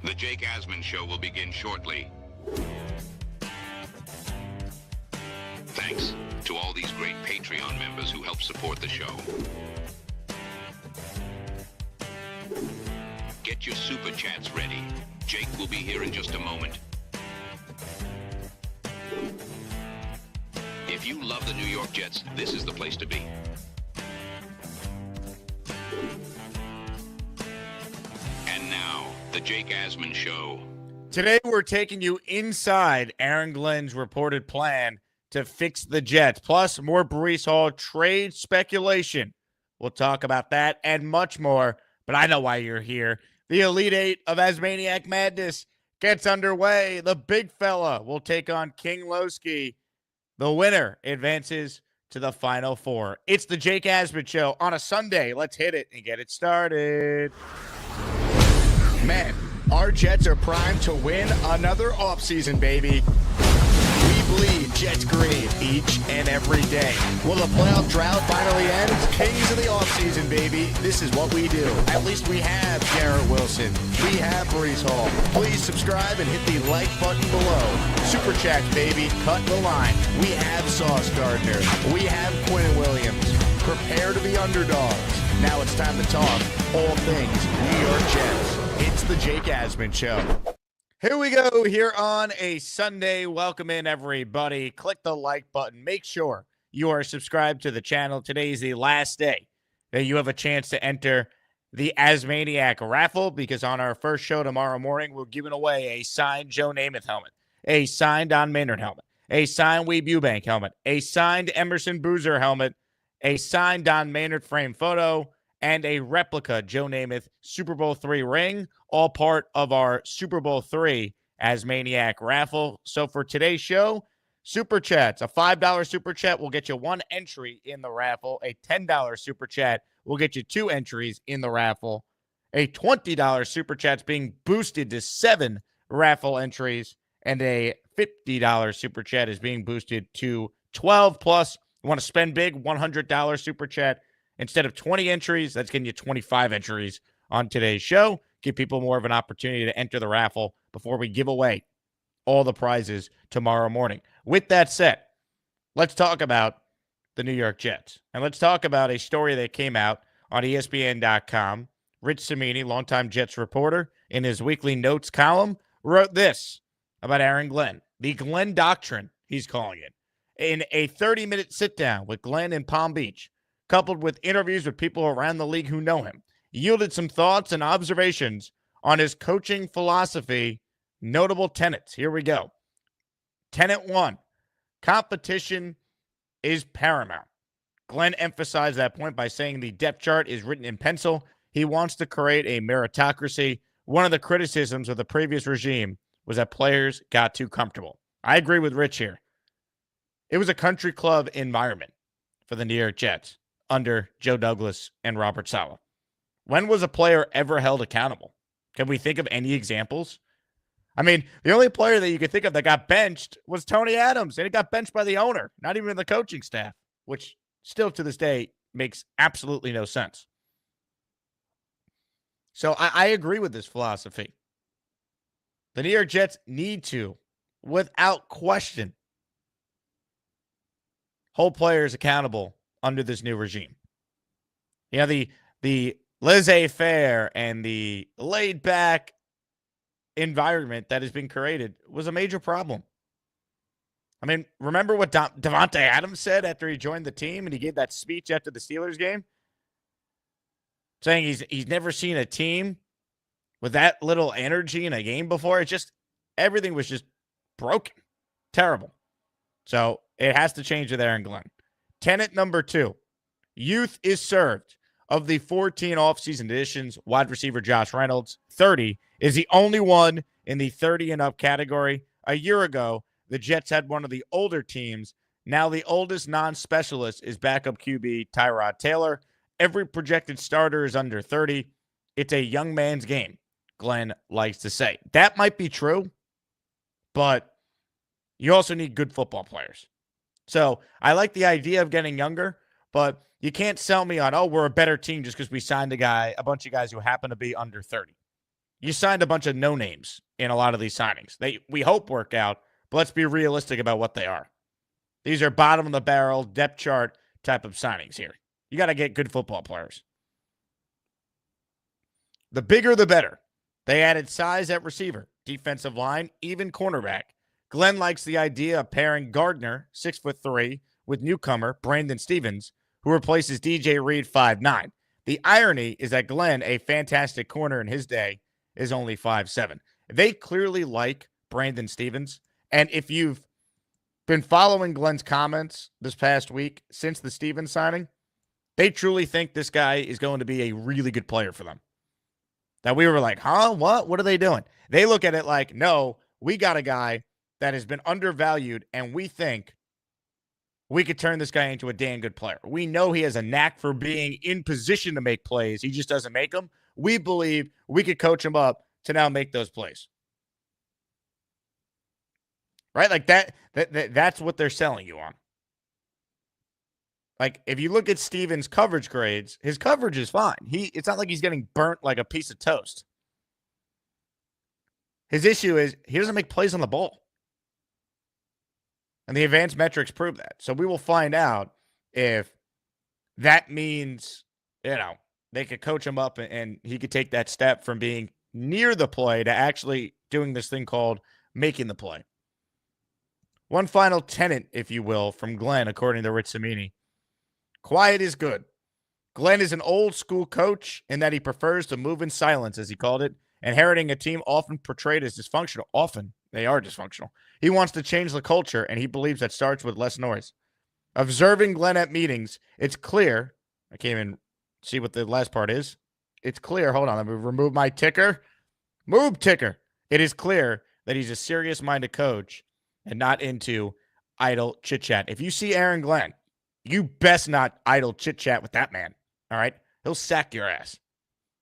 The Jake Asman Show will begin shortly. Thanks to all these great Patreon members who help support the show. Get your super chats ready. Jake will be here in just a moment. If you love the New York Jets, this is the place to be. And now, the Jake Asman Show. Today, we're taking you inside Aaron Glenn's reported plan to fix the Jets, plus more Breece Hall trade speculation. We'll talk about that and much more, but I know why you're here. The Elite Eight of ASMANIAC Madness gets underway. The big fella will take on King Loski. The winner advances to the Final Four. It's the Jake Asman Show on a Sunday. Let's hit it and get it started. Man, our Jets are primed to win another offseason, baby. We bleed Jets green each and every day. Will the playoff drought finally end? Kings of the offseason, baby. This is what we do. At least we have Garrett Wilson. We have Breece Hall. Please subscribe and hit the like button below. Super chats, baby. Cut the line. We have Sauce Gardner. We have Quinn Williams. Prepare to be underdogs. Now it's time to talk all things New York Jets. It's the Jake Asman Show. Here we go here on a Sunday. Welcome in, everybody. Click the like button. Make sure you are subscribed to the channel. Today is the last day that you have a chance to enter the ASMANIAC raffle, because on our first show tomorrow morning, we're giving away a signed Joe Namath helmet, a signed Don Maynard helmet, a signed Weeb Eubank helmet, a signed Emerson Boozer helmet, a signed Don Maynard frame photo, and a replica Joe Namath Super Bowl III ring, all part of our Super Bowl III ASMANIAC raffle. So for today's show, Super Chats, a $5 Super Chat will get you one entry in the raffle. A $10 Super Chat will get you two entries in the raffle. A $20 Super Chat's being boosted to 7 raffle entries, and a $50 Super Chat is being boosted to 12. Plus, you want to spend big, $100 Super Chat. Instead of 20 entries, that's getting you 25 entries on today's show. Give people more of an opportunity to enter the raffle before we give away all the prizes tomorrow morning. With that said, let's talk about the New York Jets. And let's talk about a story that came out on ESPN.com. Rich Cimini, longtime Jets reporter, in his weekly notes column, wrote this about Aaron Glenn. The Glenn Doctrine, he's calling it. In a 30-minute sit-down with Glenn in Palm Beach, coupled with interviews with people around the league who know him, yielded some thoughts and observations on his coaching philosophy, notable tenets. Here we go. Tenet 1, competition is paramount. Glenn emphasized that point by saying the depth chart is written in pencil. He wants to create a meritocracy. One of the criticisms of the previous regime was that players got too comfortable. I agree with Rich here. It was a country club environment for the New York Jets under Joe Douglas and Robert Saleh. When was a player ever held accountable? Can we think of any examples? I mean, the only player that you could think of that got benched was Tony Adams, and he got benched by the owner, not even the coaching staff, which still to this day makes absolutely no sense. So I agree with this philosophy. The New York Jets need to, without question, hold players accountable under this new regime. You know, the laissez-faire and the laid-back environment that has been created was a major problem. I mean, remember what Davante Adams said after he joined the team and he gave that speech after the Steelers game? Saying he's never seen a team with that little energy in a game before. It's just, everything was just broken. Terrible. So it has to change with Aaron Glenn. Tenet number 2, youth is served. Of the 14 offseason additions, wide receiver Josh Reynolds, 30, is the only one in the 30 and up category. A year ago, the Jets had one of the older teams. Now the oldest non-specialist is backup QB Tyrod Taylor. Every projected starter is under 30. It's a young man's game, Glenn likes to say. That might be true, but you also need good football players. So I like the idea of getting younger, but you can't sell me on, oh, we're a better team just because we signed a bunch of guys who happen to be under 30. You signed a bunch of no-names in a lot of these signings. We hope work out, but let's be realistic about what they are. These are bottom-of-the-barrel, depth chart type of signings here. You got to get good football players. The bigger, the better. They added size at receiver, defensive line, even cornerback. Glenn likes the idea of pairing Gardner, 6'3", with newcomer Brandon Stevens, who replaces DJ Reed, 5'9". The irony is that Glenn, a fantastic corner in his day, is only 5'7". They clearly like Brandon Stevens, and if you've been following Glenn's comments this past week since the Stevens signing, they truly think this guy is going to be a really good player for them. That we were like, huh? What are they doing? They look at it like, no, we got a guy that has been undervalued, and we think we could turn this guy into a damn good player. We know he has a knack for being in position to make plays. He just doesn't make them. We believe we could coach him up to now make those plays. Right? Like that's what they're selling you on. Like, if you look at Stevens' coverage grades, his coverage is fine. It's not like he's getting burnt like a piece of toast. His issue is he doesn't make plays on the ball. And the advanced metrics prove that. So we will find out if that means, they could coach him up and he could take that step from being near the play to actually doing this thing called making the play. One final tenet, if you will, from Glenn, according to Rich Cimini. Quiet is good. Glenn is an old school coach in that he prefers to move in silence, as he called it, inheriting a team often portrayed as dysfunctional. Often, they are dysfunctional. He wants to change the culture, and he believes that starts with less noise. Observing Glenn at meetings, it's clear. I can't even see what the last part is. It's clear. Hold on. Let me remove my ticker. Move ticker. It is clear that he's a serious-minded coach and not into idle chit-chat. If you see Aaron Glenn, you best not idle chit-chat with that man, all right? He'll sack your ass.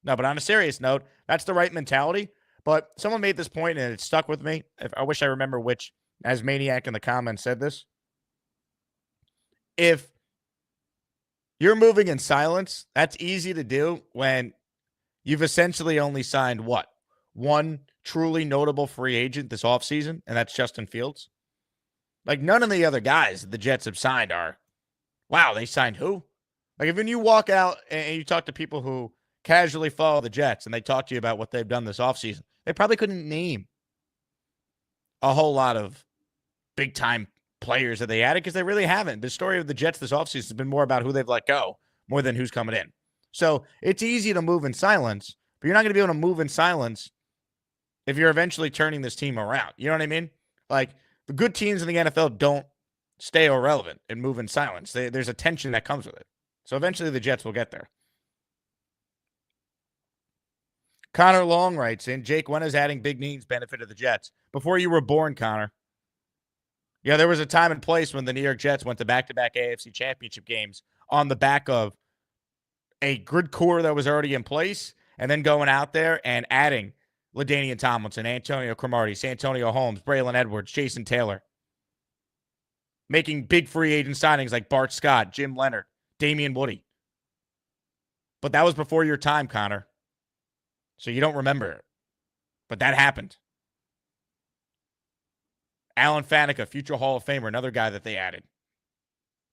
No, but on a serious note, that's the right mentality. But someone made this point, and it stuck with me. I wish I remember which Asmaniac in the comments said this. If you're moving in silence, that's easy to do when you've essentially only signed, what? One truly notable free agent this offseason, and that's Justin Fields. Like, none of the other guys the Jets have signed are, wow, they signed who? Like, if when you walk out and you talk to people who casually follow the Jets and they talk to you about what they've done this offseason, they probably couldn't name a whole lot of big-time players that they added because they really haven't. The story of the Jets this offseason has been more about who they've let go more than who's coming in. So it's easy to move in silence, but you're not going to be able to move in silence if you're eventually turning this team around. You know what I mean? Like, the good teams in the NFL don't stay irrelevant and move in silence. There's a tension that comes with it. So eventually the Jets will get there. Connor Long writes in, Jake, when has adding big names benefited the Jets? Before you were born, Connor. Yeah, there was a time and place when the New York Jets went to back-to-back AFC championship games on the back of a good core that was already in place and then going out there and adding LaDainian Tomlinson, Antonio Cromartie, Santonio Holmes, Braylon Edwards, Jason Taylor. Making big free agent signings like Bart Scott, Jim Leonard, Damian Woody. But that was before your time, Connor. So you don't remember it. But that happened. Alan Faneca, future Hall of Famer, another guy that they added.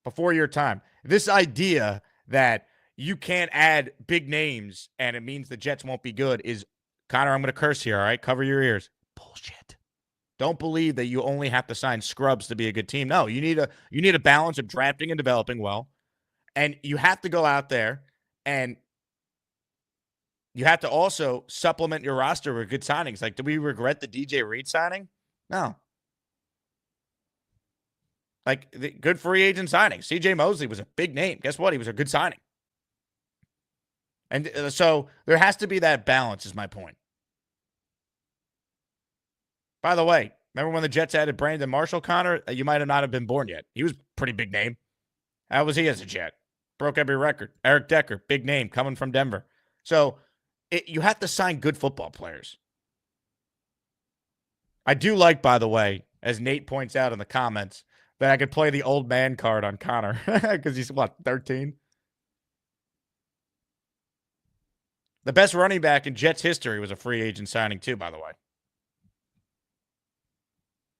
Before your time. This idea that you can't add big names and it means the Jets won't be good is, Connor, I'm going to curse here, all right? Cover your ears. Bullshit. Don't believe that you only have to sign scrubs to be a good team. No, you need a balance of drafting and developing well. And you have to go out there and you have to also supplement your roster with good signings. Like, do we regret the DJ Reed signing? No. Like, the good free agent signing. CJ Mosley was a big name. Guess what? He was a good signing. And so there has to be that balance, is my point. By the way, remember when the Jets added Brandon Marshall, Connor? You might have not have been born yet. He was a pretty big name. How was he as a Jet? Broke every record. Eric Decker, big name, coming from Denver. So you have to sign good football players. I do like, by the way, as Nate points out in the comments, that I could play the old man card on Connor because he's, 13? The best running back in Jets history was a free agent signing too, by the way.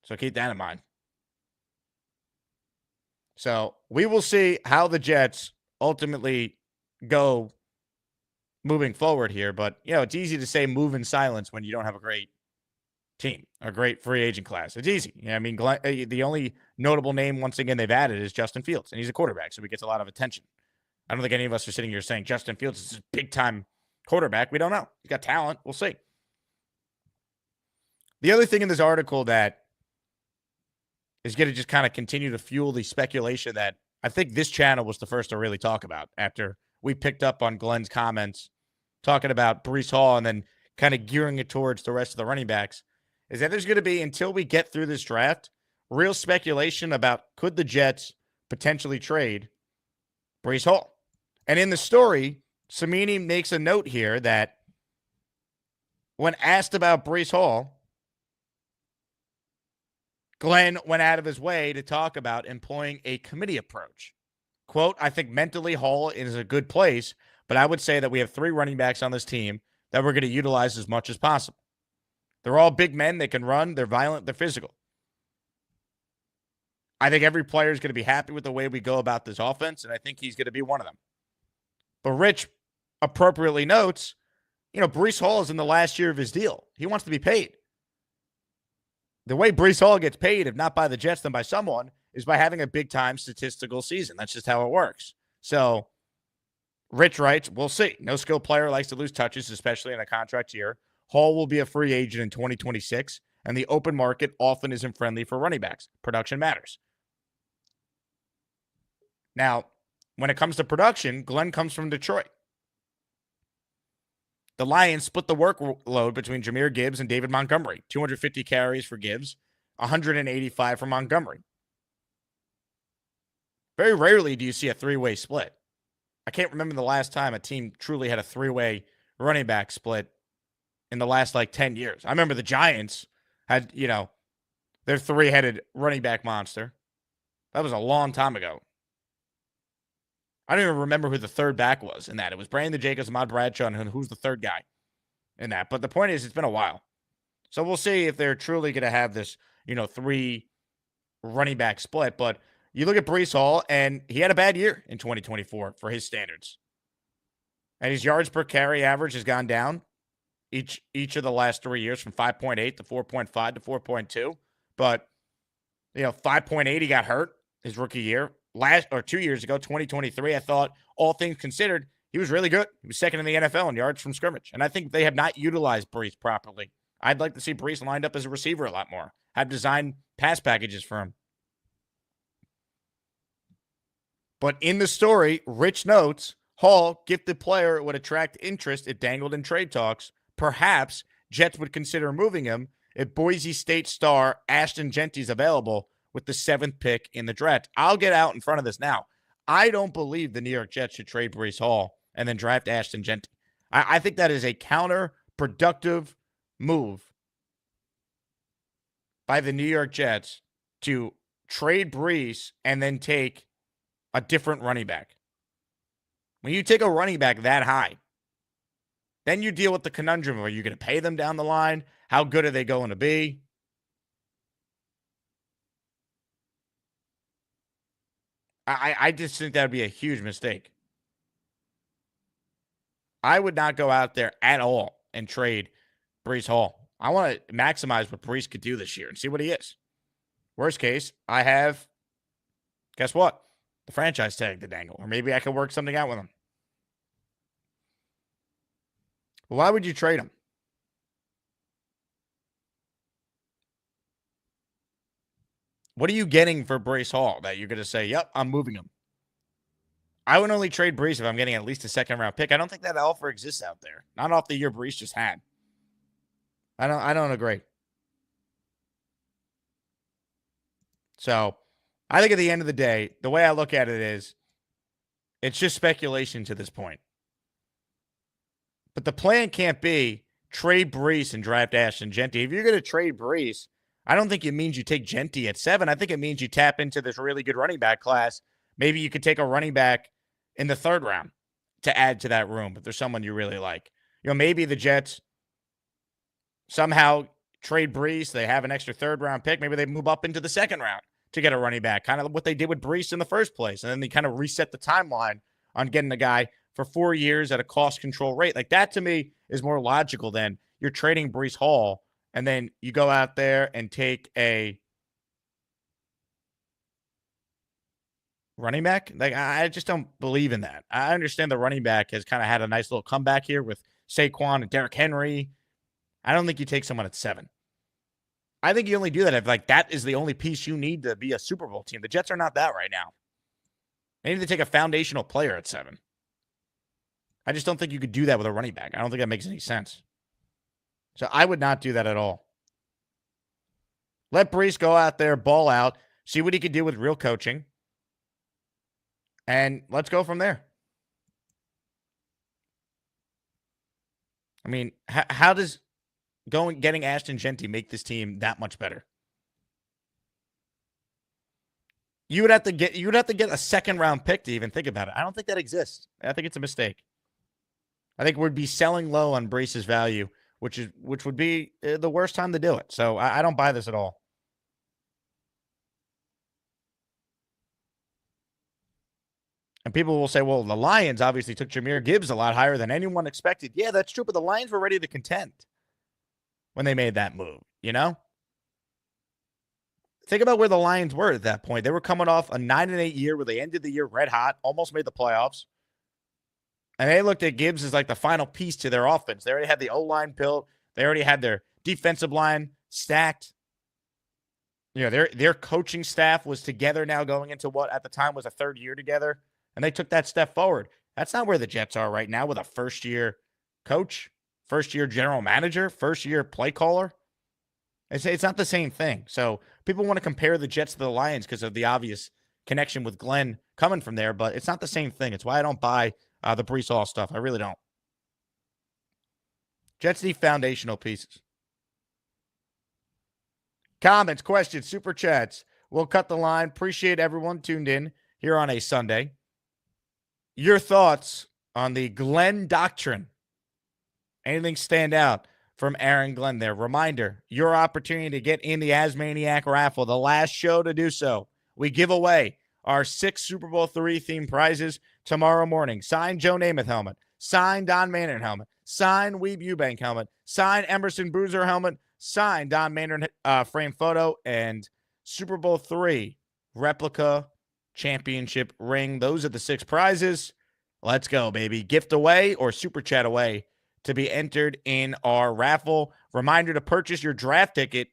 So keep that in mind. So we will see how the Jets ultimately go moving forward here. But, it's easy to say move in silence when you don't have a great team, a great free agent class. It's easy. The only notable name, once again, they've added is Justin Fields, and he's a quarterback, so he gets a lot of attention. I don't think any of us are sitting here saying Justin Fields is a big-time quarterback. We don't know. He's got talent. We'll see. The other thing in this article that is going to just kind of continue to fuel the speculation that I think this channel was the first to really talk about after we picked up on Glenn's comments talking about Breece Hall and then kind of gearing it towards the rest of the running backs, is that there's going to be, until we get through this draft, real speculation about could the Jets potentially trade Breece Hall. And in the story, Samini makes a note here that when asked about Breece Hall, Glenn went out of his way to talk about employing a committee approach. Quote, I think mentally Hall is a good place, but I would say that we have 3 running backs on this team that we're going to utilize as much as possible. They're all big men. They can run. They're violent. They're physical. I think every player is going to be happy with the way we go about this offense, and I think he's going to be one of them. But Rich appropriately notes, Breece Hall is in the last year of his deal. He wants to be paid. The way Breece Hall gets paid, if not by the Jets, then by someone, is by having a big-time statistical season. That's just how it works. So Rich writes, we'll see. No skilled player likes to lose touches, especially in a contract year. Hall will be a free agent in 2026, and the open market often isn't friendly for running backs. Production matters. Now, when it comes to production, Glenn comes from Detroit. The Lions split the workload between Jahmyr Gibbs and David Montgomery. 250 carries for Gibbs, 185 for Montgomery. Very rarely do you see a 3-way split. I can't remember the last time a team truly had a 3-way running back split in the last 10 years. I remember the Giants had, their 3-headed running back monster. That was a long time ago. I don't even remember who the third back was in that. It was Brandon Jacobs, Ahmad Bradshaw, and who's the third guy in that. But the point is, it's been a while. So we'll see if they're truly going to have this, 3 running back split. But you look at Breece Hall, and he had a bad year in 2024 for his standards. And his yards per carry average has gone down each of the last 3 years from 5.8 to 4.5 to 4.2. But, 5.8, he got hurt his rookie year. 2 years ago, 2023, I thought, all things considered, he was really good. He was second in the NFL in yards from scrimmage. And I think they have not utilized Breece properly. I'd like to see Breece lined up as a receiver a lot more. Have designed pass packages for him. But in the story, Rich notes, Hall, gifted player, would attract interest if dangled in trade talks. Perhaps Jets would consider moving him if Boise State star Ashton Genty's available with the 7th pick in the draft. I'll get out in front of this now. I don't believe the New York Jets should trade Breece Hall and then draft Ashton Genty. I think that is a counterproductive move by the New York Jets to trade Breece and then take a different running back. When you take a running back that high, then you deal with the conundrum of, are you going to pay them down the line? How good are they going to be? I just think that would be a huge mistake. I would not go out there at all and trade Breece Hall. I want to maximize what Breece could do this year and see what he is. Worst case, I have, guess what? The franchise tag to dangle. Or maybe I could work something out with him. Why would you trade him? What are you getting for Breece Hall that you're going to say, yep, I'm moving him? I would only trade Breece if I'm getting at least a 2nd-round pick. I don't think that offer exists out there. Not off the year Breece just had. I don't agree. So, I think at the end of the day, the way I look at it is, it's just speculation to this point. But the plan can't be trade Breece and draft Ashton Genty. If you're going to trade Breece, I don't think it means you take Genty at 7. I think it means you tap into this really good running back class. Maybe you could take a running back in the 3rd round to add to that room if there's someone you really like. maybe the Jets somehow trade Breece. They have an extra third-round pick. Maybe they move up into the second round to get a running back, kind of what they did with Breece in the first place. And then they kind of reset the timeline on getting a guy for 4 years at a cost control rate. Like that to me is more logical than you're trading Breece Hall and then you go out there and take a running back. Like I just don't believe in that. I understand the running back has kind of had a nice little comeback here with Saquon and Derrick Henry. I don't think you take someone at 7. I think you only do that if like that is the only piece you need to be a Super Bowl team. The Jets are not that right now. They need to take a foundational player at 7. I just don't think you could do that with a running back. I don't think that makes any sense. So I would not do that at all. Let Breece go out there, ball out, see what he could do with real coaching, and let's go from there. I mean, how does getting Ashton Genty make this team that much better? You would have to get a second round pick to even think about it. I don't think that exists. I think it's a mistake. I think we'd be selling low on Breece's value, which would be the worst time to do it. So I don't buy this at all. And people will say, well, the Lions obviously took Jahmyr Gibbs a lot higher than anyone expected. Yeah, that's true, but the Lions were ready to contend when they made that move, you know? Think about where the Lions were at that point. They were coming off a 9-8 year where they ended the year red hot, almost made the playoffs. And they looked at Gibbs as like the final piece to their offense. They already had the O-line built. They already had their defensive line stacked. You know, their coaching staff was together now going into what at the time was a third year together. And they took that step forward. That's not where the Jets are right now with a first-year coach, first-year general manager, first-year play caller. It's not the same thing. So people want to compare the Jets to the Lions because of the obvious connection with Glenn coming from there, but it's not the same thing. It's why I don't buy the Breece Hall stuff. I really don't. Jets need foundational pieces. Comments, questions, super chats. We'll cut the line. Appreciate everyone tuned in here on a Sunday. Your thoughts on the Glenn doctrine? Anything stand out from Aaron Glenn there? Reminder, your opportunity to get in the ASMANIAC raffle, the last show to do so. We give away our 6 Super Bowl III themed prizes tomorrow morning. Signed Joe Namath helmet, signed Don Maynard helmet, signed Weeb Eubank helmet, signed Emerson Boozer helmet, signed Don Maynard frame photo, and Super Bowl III replica championship ring. Those are the 6 prizes. Let's go, baby. Gift away or super chat away to be entered in our raffle. Reminder to purchase your draft ticket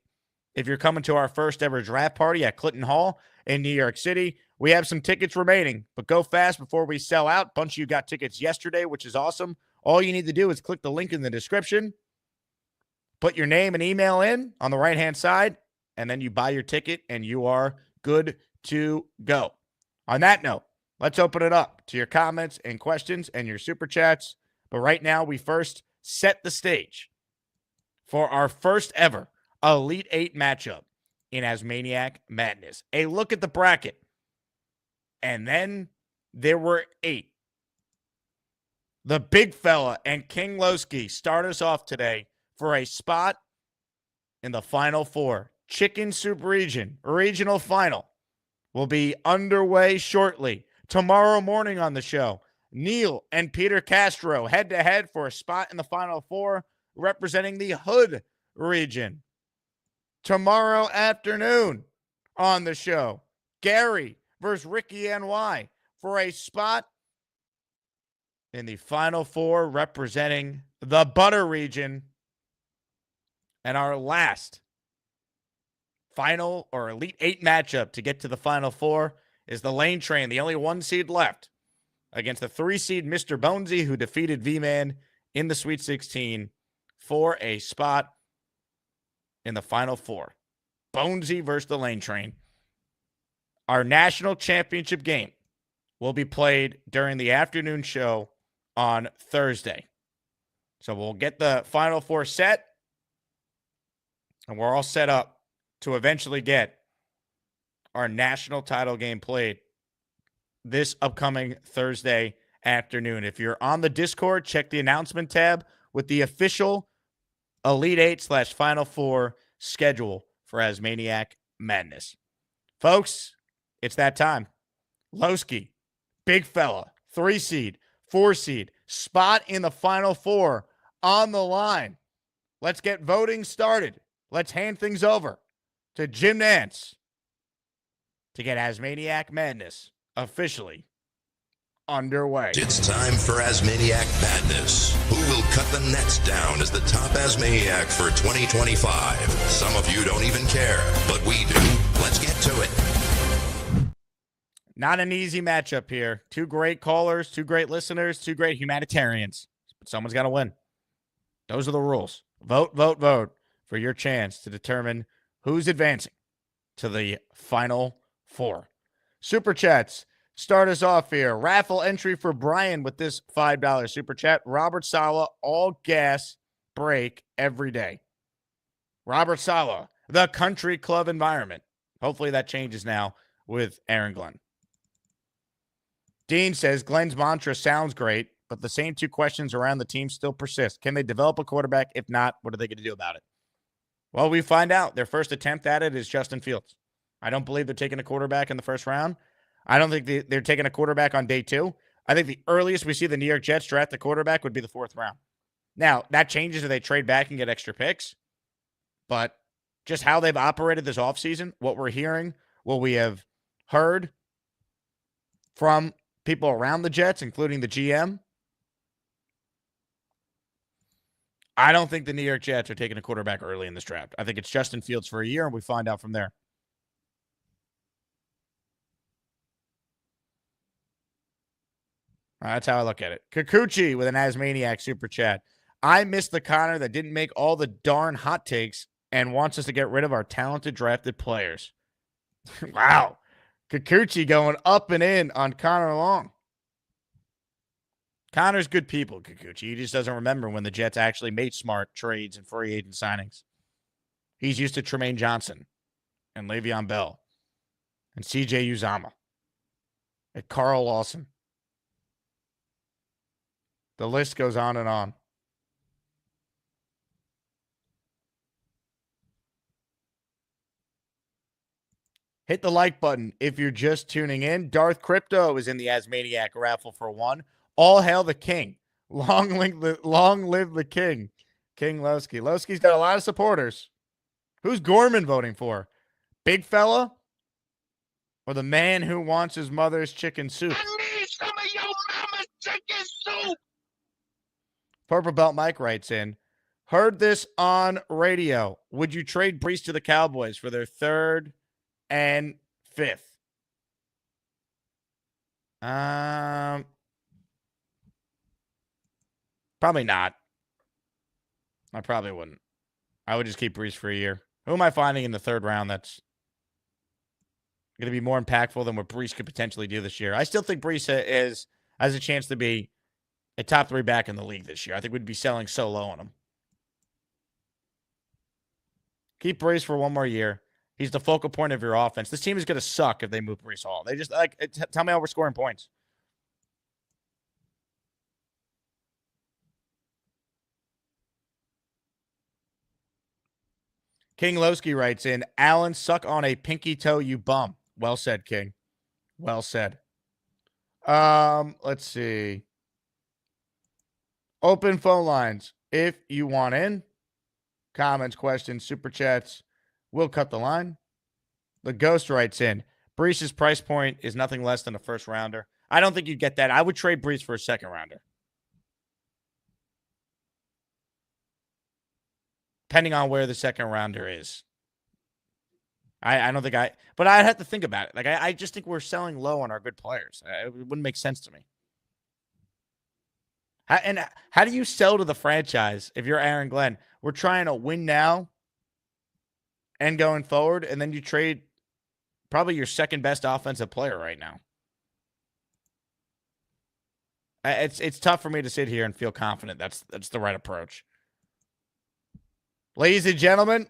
if you're coming to our first ever draft party at Clinton Hall in New York City. We have some tickets remaining, but go fast before we sell out. Bunch of you got tickets yesterday, which is awesome. All you need to do is click the link in the description, put your name and email in on the right-hand side, and then you buy your ticket, and you are good to go. On that note, let's open it up to your comments and questions and your super chats. But right now, we first set the stage for our first ever Elite 8 matchup in ASMANIAC Madness. A look at the bracket. And then there were 8. The big fella and King Loski start us off today for a spot in the Final Four. Chicken Soup Regional Final will be underway shortly. Tomorrow morning on the show, Neil and Peter Castro head-to-head for a spot in the Final Four representing the Hood region. Tomorrow afternoon on the show, Gary versus Ricky NY for a spot in the Final Four representing the Butter region. And our last final or Elite 8 matchup to get to the Final Four is the Lane Train, the only 1 seed left, against the 3 seed Mr. Bonesy, who defeated V-Man in the Sweet 16 for a spot in the Final Four. Bonesy versus the Lane Train. Our national championship game will be played during the afternoon show on Thursday. So we'll get the Final Four set, and we're all set up to eventually get our national title game played this upcoming Thursday afternoon. If you're on the Discord, check the announcement tab. with the official Elite 8/Final Four schedule for ASMANIAC Madness. Folks, it's that time. Loski, big fella, 3 seed, 4 seed, spot in the Final Four on the line. Let's get voting started. Let's hand things over to Jim Nance to get ASMANIAC Madness officially underway. It's time for ASMANIAC Madness. Who will cut the nets down as the top ASMANIAC for 2025? Some of you don't even care, but we do. Let's get to it. Not an easy matchup here. 2 great callers, 2 great listeners, 2 great humanitarians. But someone's got to win. Those are the rules. Vote, vote, vote for your chance to determine who's advancing to the Final Four. Super Chats. Start us off here. Raffle entry for Brian with this $5 Super Chat. Robert Saleh, all gas, break every day. Robert Saleh, the country club environment. Hopefully that changes now with Aaron Glenn. Dean says, Glenn's mantra sounds great, but the same 2 questions around the team still persist. Can they develop a quarterback? If not, what are they going to do about it? Well, we find out. Their first attempt at it is Justin Fields. I don't believe they're taking a quarterback in the first round. I don't think they're taking a quarterback on day 2. I think the earliest we see the New York Jets draft the quarterback would be the 4th round. Now, that changes if they trade back and get extra picks. But just how they've operated this offseason, what we're hearing, what we have heard from people around the Jets, including the GM, I don't think the New York Jets are taking a quarterback early in this draft. I think it's Justin Fields for a year, and we find out from there. That's how I look at it. Kikuchi with an ASMANIAC Super Chat. I missed the Connor that didn't make all the darn hot takes and wants us to get rid of our talented drafted players. Wow. Kikuchi going up and in on Connor Long. Connor's good people, Kikuchi. He just doesn't remember when the Jets actually made smart trades and free agent signings. He's used to Tremaine Johnson and Le'Veon Bell and CJ Uzama and Carl Lawson. The list goes on and on. Hit the like button if you're just tuning in. Darth Crypto is in the ASMANIAC raffle for 1. All hail the king. Long live the king. King Loski. Loski's got a lot of supporters. Who's Gorman voting for? Big fella? Or the man who wants his mother's chicken soup? I need some of your mama's chicken soup. Purple Belt Mike writes in, heard this on radio. Would you trade Breece to the Cowboys for their 3rd and 5th? Probably not. I probably wouldn't. I would just keep Breece for a year. Who am I finding in the 3rd round that's going to be more impactful than what Breece could potentially do this year? I still think Breece has a chance to be a top 3 back in the league this year. I think we'd be selling so low on him. Keep Breece for 1 more year. He's the focal point of your offense. This team is going to suck if they move Breece Hall. They just tell me how we're scoring points. King Loski writes in, Allen, suck on a pinky toe, you bum. Well said, King. Well said. Let's see. Open phone lines. If you want in, comments, questions, super chats, we'll cut the line. The Ghost writes in, Breece's price point is nothing less than a 1st rounder. I don't think you'd get that. I would trade Breece for a 2nd rounder. Depending on where the 2nd rounder is. I don't think but I'd have to think about it. Like, I just think we're selling low on our good players. It wouldn't make sense to me. How do you sell to the franchise if you're Aaron Glenn? We're trying to win now and going forward, and then you trade probably your 2nd best offensive player right now. It's tough for me to sit here and feel confident that's the right approach. Ladies and gentlemen,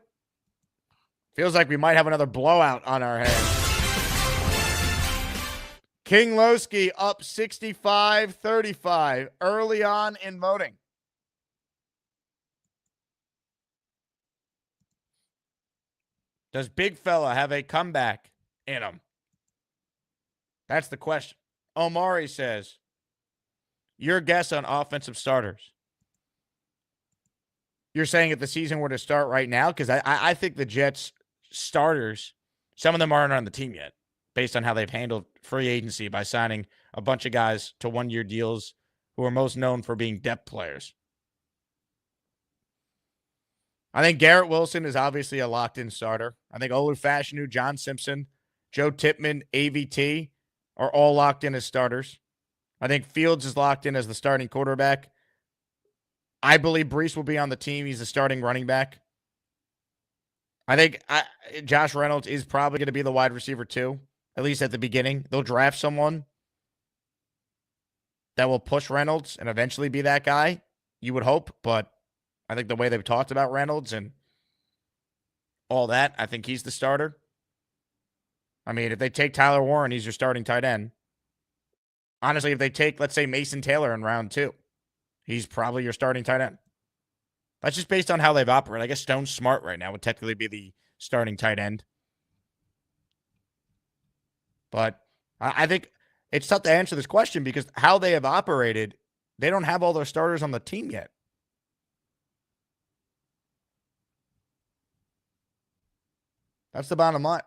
feels like we might have another blowout on our hands. King Loski up 65-35 early on in voting. Does big fella have a comeback in him? That's the question. Omari says, your guess on offensive starters. You're saying if the season were to start right now? Because I think the Jets starters, some of them aren't on the team yet, based on how they've handled free agency by signing a bunch of guys to one-year deals who are most known for being depth players. I think Garrett Wilson is obviously a locked-in starter. I think Olu Fashanu, John Simpson, Joe Tippmann, AVT are all locked in as starters. I think Fields is locked in as the starting quarterback. I believe Breece will be on the team. He's the starting running back. I think Josh Reynolds is probably going to be the wide receiver too, at least at the beginning. They'll draft someone that will push Reynolds and eventually be that guy, you would hope. But I think the way they've talked about Reynolds and all that, I think he's the starter. I mean, if they take Tyler Warren, he's your starting tight end. Honestly, if they take, let's say, Mason Taylor in round 2, he's probably your starting tight end. That's just based on how they've operated. I guess Stone Smart right now would technically be the starting tight end. But I think it's tough to answer this question because how they have operated, they don't have all their starters on the team yet. That's the bottom line.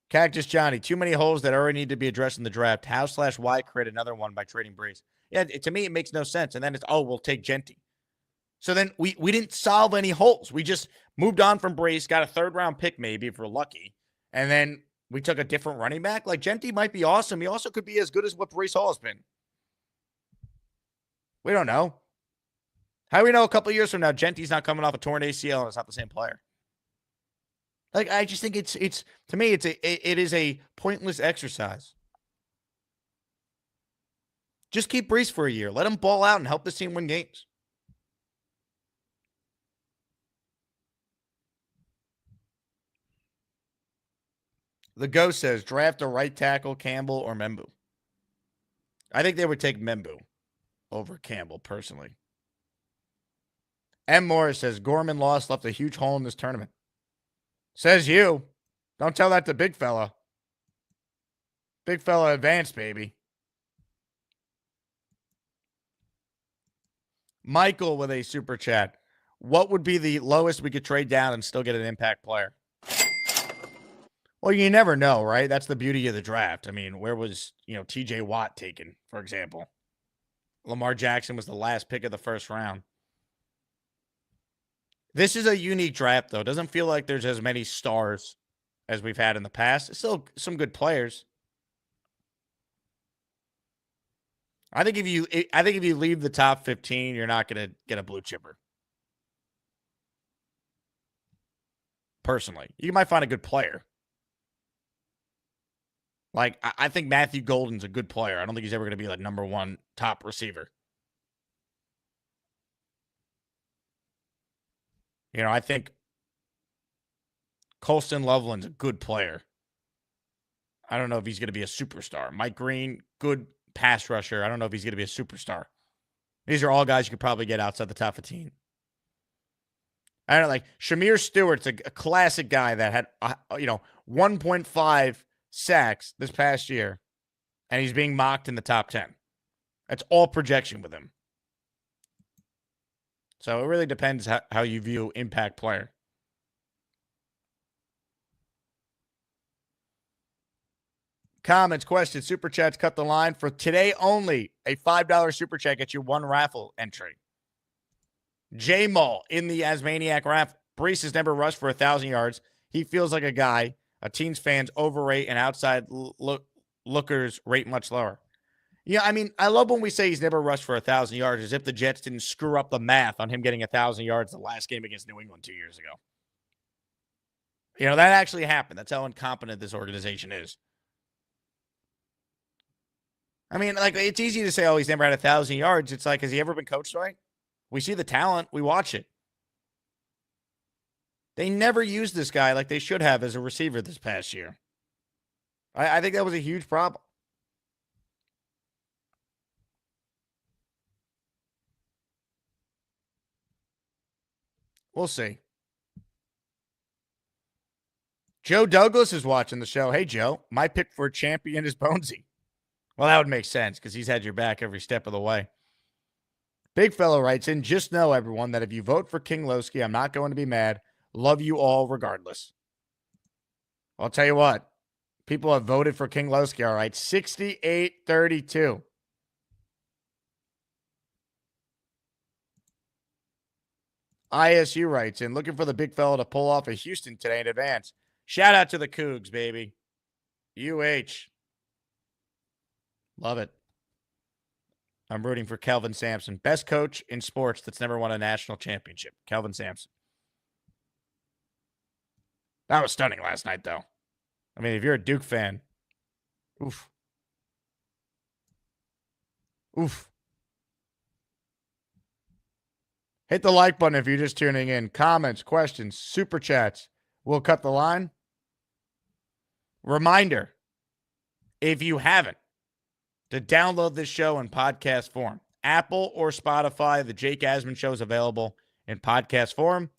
Cactus Johnny, too many holes that already need to be addressed in the draft. How/why create another one by trading Breece? Yeah, to me, it makes no sense. And then it's, we'll take Genty. So then we didn't solve any holes. We just moved on from Breece, got a third-round pick maybe if we're lucky, and then we took a different running back. Like, Genty might be awesome. He also could be as good as what Breece Hall has been. We don't know. How do we know a couple years from now Genty's not coming off a torn ACL and it's not the same player? Like, I just think it's to me, it is a pointless exercise. Just keep Breece for a year. Let him ball out and help this team win games. The Ghost says, draft a right tackle, Campbell or Membu. I think they would take Membu over Campbell, personally. M. Morris says, Gorman loss left a huge hole in this tournament. Says you. Don't tell that to big fella. Big fella advanced, baby. Michael with a super chat. What would be the lowest we could trade down and still get an impact player? Well, you never know, right? That's the beauty of the draft. I mean, where was, TJ Watt taken, for example? Lamar Jackson was the last pick of the first round. This is a unique draft, though. It doesn't feel like there's as many stars as we've had in the past. Still some good players. I think if you leave the top 15, you're not going to get a blue chipper. Personally, you might find a good player. Like, I think Matthew Golden's a good player. I don't think he's ever going to be like number 1 top receiver. I think Colston Loveland's a good player. I don't know if he's going to be a superstar. Mike Green, good pass rusher. I don't know if he's going to be a superstar. These are all guys you could probably get outside the top 15. I don't know, like Shamir Stewart's a classic guy that had, 1.5 sacks this past year, and he's being mocked in the top 10. That's all projection with him. So it really depends how you view impact player. Comments, questions, super chats, cut the line. For today only, a $5 super chat gets you 1 raffle entry. J Mall in the Asmaniac raffle. Breece has never rushed for 1,000 yards. He feels like a guy a team's fans overrate and outside lookers rate much lower. Yeah, I mean, I love when we say he's never rushed for 1,000 yards, as if the Jets didn't screw up the math on him getting 1,000 yards the last game against New England 2 years ago. That actually happened. That's how incompetent this organization is. I mean, like, it's easy to say, he's never had 1,000 yards. It's like, has he ever been coached right? We see the talent. We watch it. They never used this guy like they should have as a receiver this past year. I think that was a huge problem. We'll see. Joe Douglas is watching the show. Hey, Joe, my pick for champion is Bonesy. Well, that would make sense because he's had your back every step of the way. Big Fellow writes in, just know, everyone, that if you vote for King Loski, I'm not going to be mad. Love you all regardless. I'll tell you what. People have voted for King Loski, all right? 68-32. ISU writes in, looking for the Big Fella to pull off a Houston today in advance. Shout out to the Cougs, baby. UH. Love it. I'm rooting for Kelvin Sampson. Best coach in sports that's never won a national championship. Kelvin Sampson. That was stunning last night, though. I mean, if you're a Duke fan, oof. Oof. Hit the like button if you're just tuning in. Comments, questions, super chats. We'll cut the line. Reminder, if you haven't, to download this show in podcast form. Apple or Spotify, the Jake Asman Show is available in podcast form.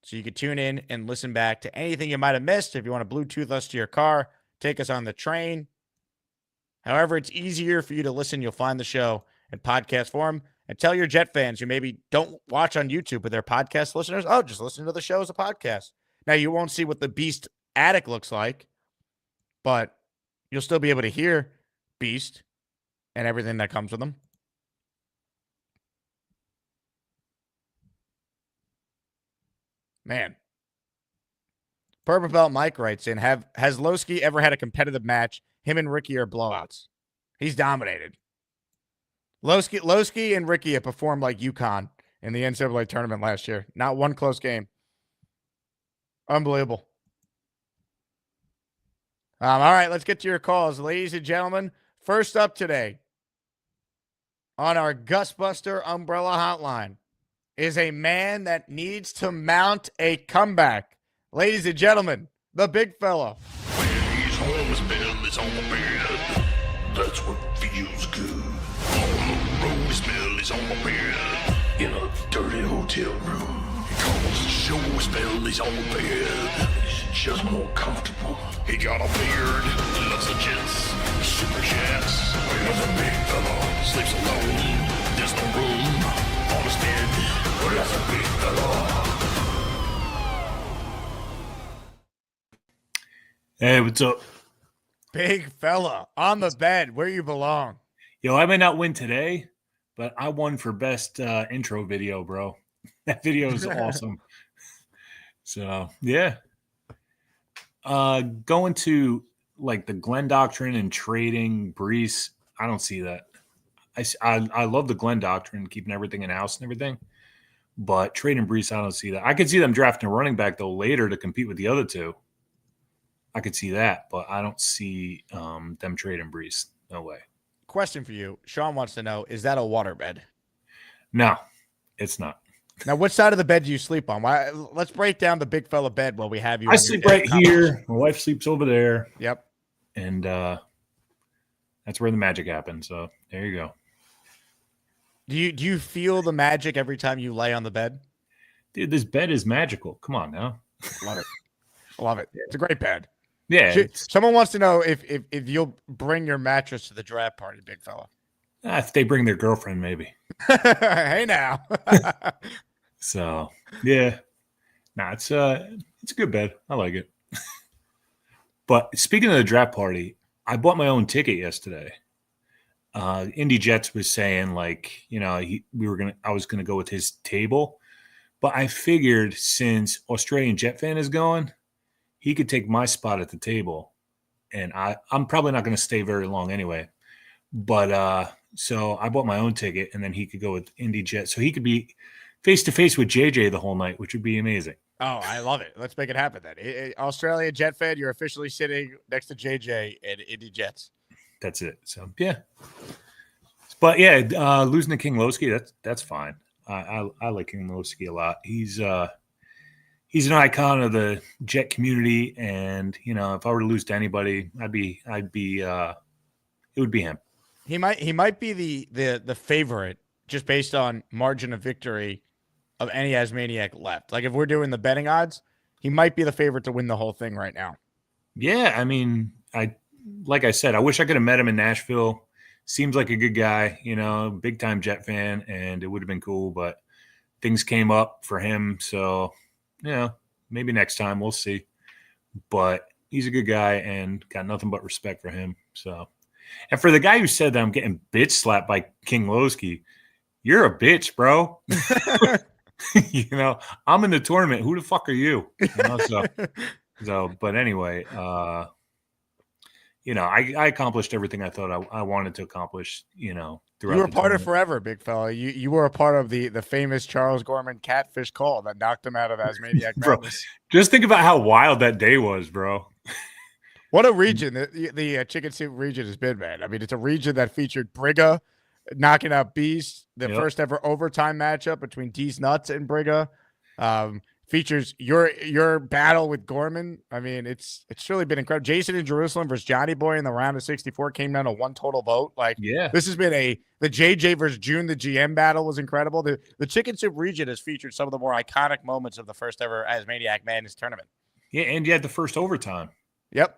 So you can tune in and listen back to anything you might have missed. If you want to Bluetooth us to your car, take us on the train. However, it's easier for you to listen. You'll find the show in podcast form. And tell your Jet fans who maybe don't watch on YouTube but they're podcast listeners, oh, just listen to the show as a podcast. Now, you won't see what the Beast attic looks like, but you'll still be able to hear Beast and everything that comes with them. Man. Purple Belt Mike writes in, has Loski ever had a competitive match? Him and Ricky are blowouts. He's dominated. Loski and Ricky have performed like UConn in the NCAA tournament last year. Not one close game. Unbelievable. All right, let's get to your calls. Ladies and gentlemen, first up today on our Gusbuster Umbrella Hotline is a man that needs to mount a comeback. Ladies and gentlemen, the big fella. When he's home, his belly's on the bed. That's what feels good. On the road, his belly's on the bed. In a dirty hotel room. He calls the show, his belly's on the bed. It's just more comfortable. He got a beard, loves the jets, super chats. When the big fella sleeps alone, there's no room on his bed. That's a big fella. Hey, what's up? Big fella on the bed where you belong. Yo, I may not win today, but I won for best intro video, bro. That video is awesome. So, yeah. Going to, like, the Glenn doctrine and trading Breece, I don't see that. I love the Glenn doctrine, keeping everything in-house and everything, but trading Breece, I don't see that. I could see them drafting a running back, though, later to compete with the other two. I could see that, but I don't see them trading Breece. No way. Question for you. Sean wants to know, is that a waterbed? No, it's not. Now, what side of the bed do you sleep on? Why? Let's break down the big fella bed while we have you. I sleep right here. My wife sleeps over there. Yep. And that's where the magic happens. So there you go. Do you feel the magic every time you lay on the bed? Dude, this bed is magical. Come on now. Love it. Love it. It's a great bed. Yeah. Someone wants to know if you'll bring your mattress to the draft party, big fella. If they bring their girlfriend, maybe. Hey now. So yeah. Nah, it's a good bed. I like it. But speaking of the draft party, I bought my own ticket yesterday. Indy Jets was saying, like, you know, I was gonna go with his table, but I figured since Australian Jet fan is gone, he could take my spot at the table, and I'm probably not going to stay very long anyway. But so I bought my own ticket, and then he could go with Indy Jet, so he could be face to face with JJ the whole night, which would be amazing. Oh, I love it. Let's make it happen then. Australia Jet fan, you're officially sitting next to JJ and Indy Jets. That's it. So yeah, but yeah, losing to King Loski, that's fine. I like King Loski a lot. He's an icon of the Jet community, and you know, if I were to lose to anybody, it would be him. He might be the favorite just based on margin of victory of any Asmaniac left. Like if we're doing the betting odds, he might be the favorite to win the whole thing right now. Yeah, I mean, like I said, I wish I could have met him in Nashville. Seems like a good guy, big time Jet fan, and it would have been cool, but things came up for him. So, maybe next time we'll see. But he's a good guy and got nothing but respect for him. So, and for the guy who said that I'm getting bitch slapped by King Loski, you're a bitch, bro. I'm in the tournament. Who the fuck are you? But anyway, I accomplished everything I thought I wanted to accomplish, throughout. You were part of forever, big fella. You were a part of the famous Charles Gorman catfish call that knocked him out of ASMANIAC Madness. Just think about how wild that day was, bro. What a region the chicken soup region has been, man. I mean, it's a region that featured Brigga knocking out Beast, the first ever overtime matchup between D's Nuts and Brigga. Features your battle with Gorman. I mean, it's really been incredible. Jason in Jerusalem versus Johnny Boy in the round of 64 came down to one total vote. This has been the JJ versus June, the GM battle was incredible. The Chicken Soup region has featured some of the more iconic moments of the first ever ASMANIAC Madness tournament. Yeah, and you had the first overtime. Yep.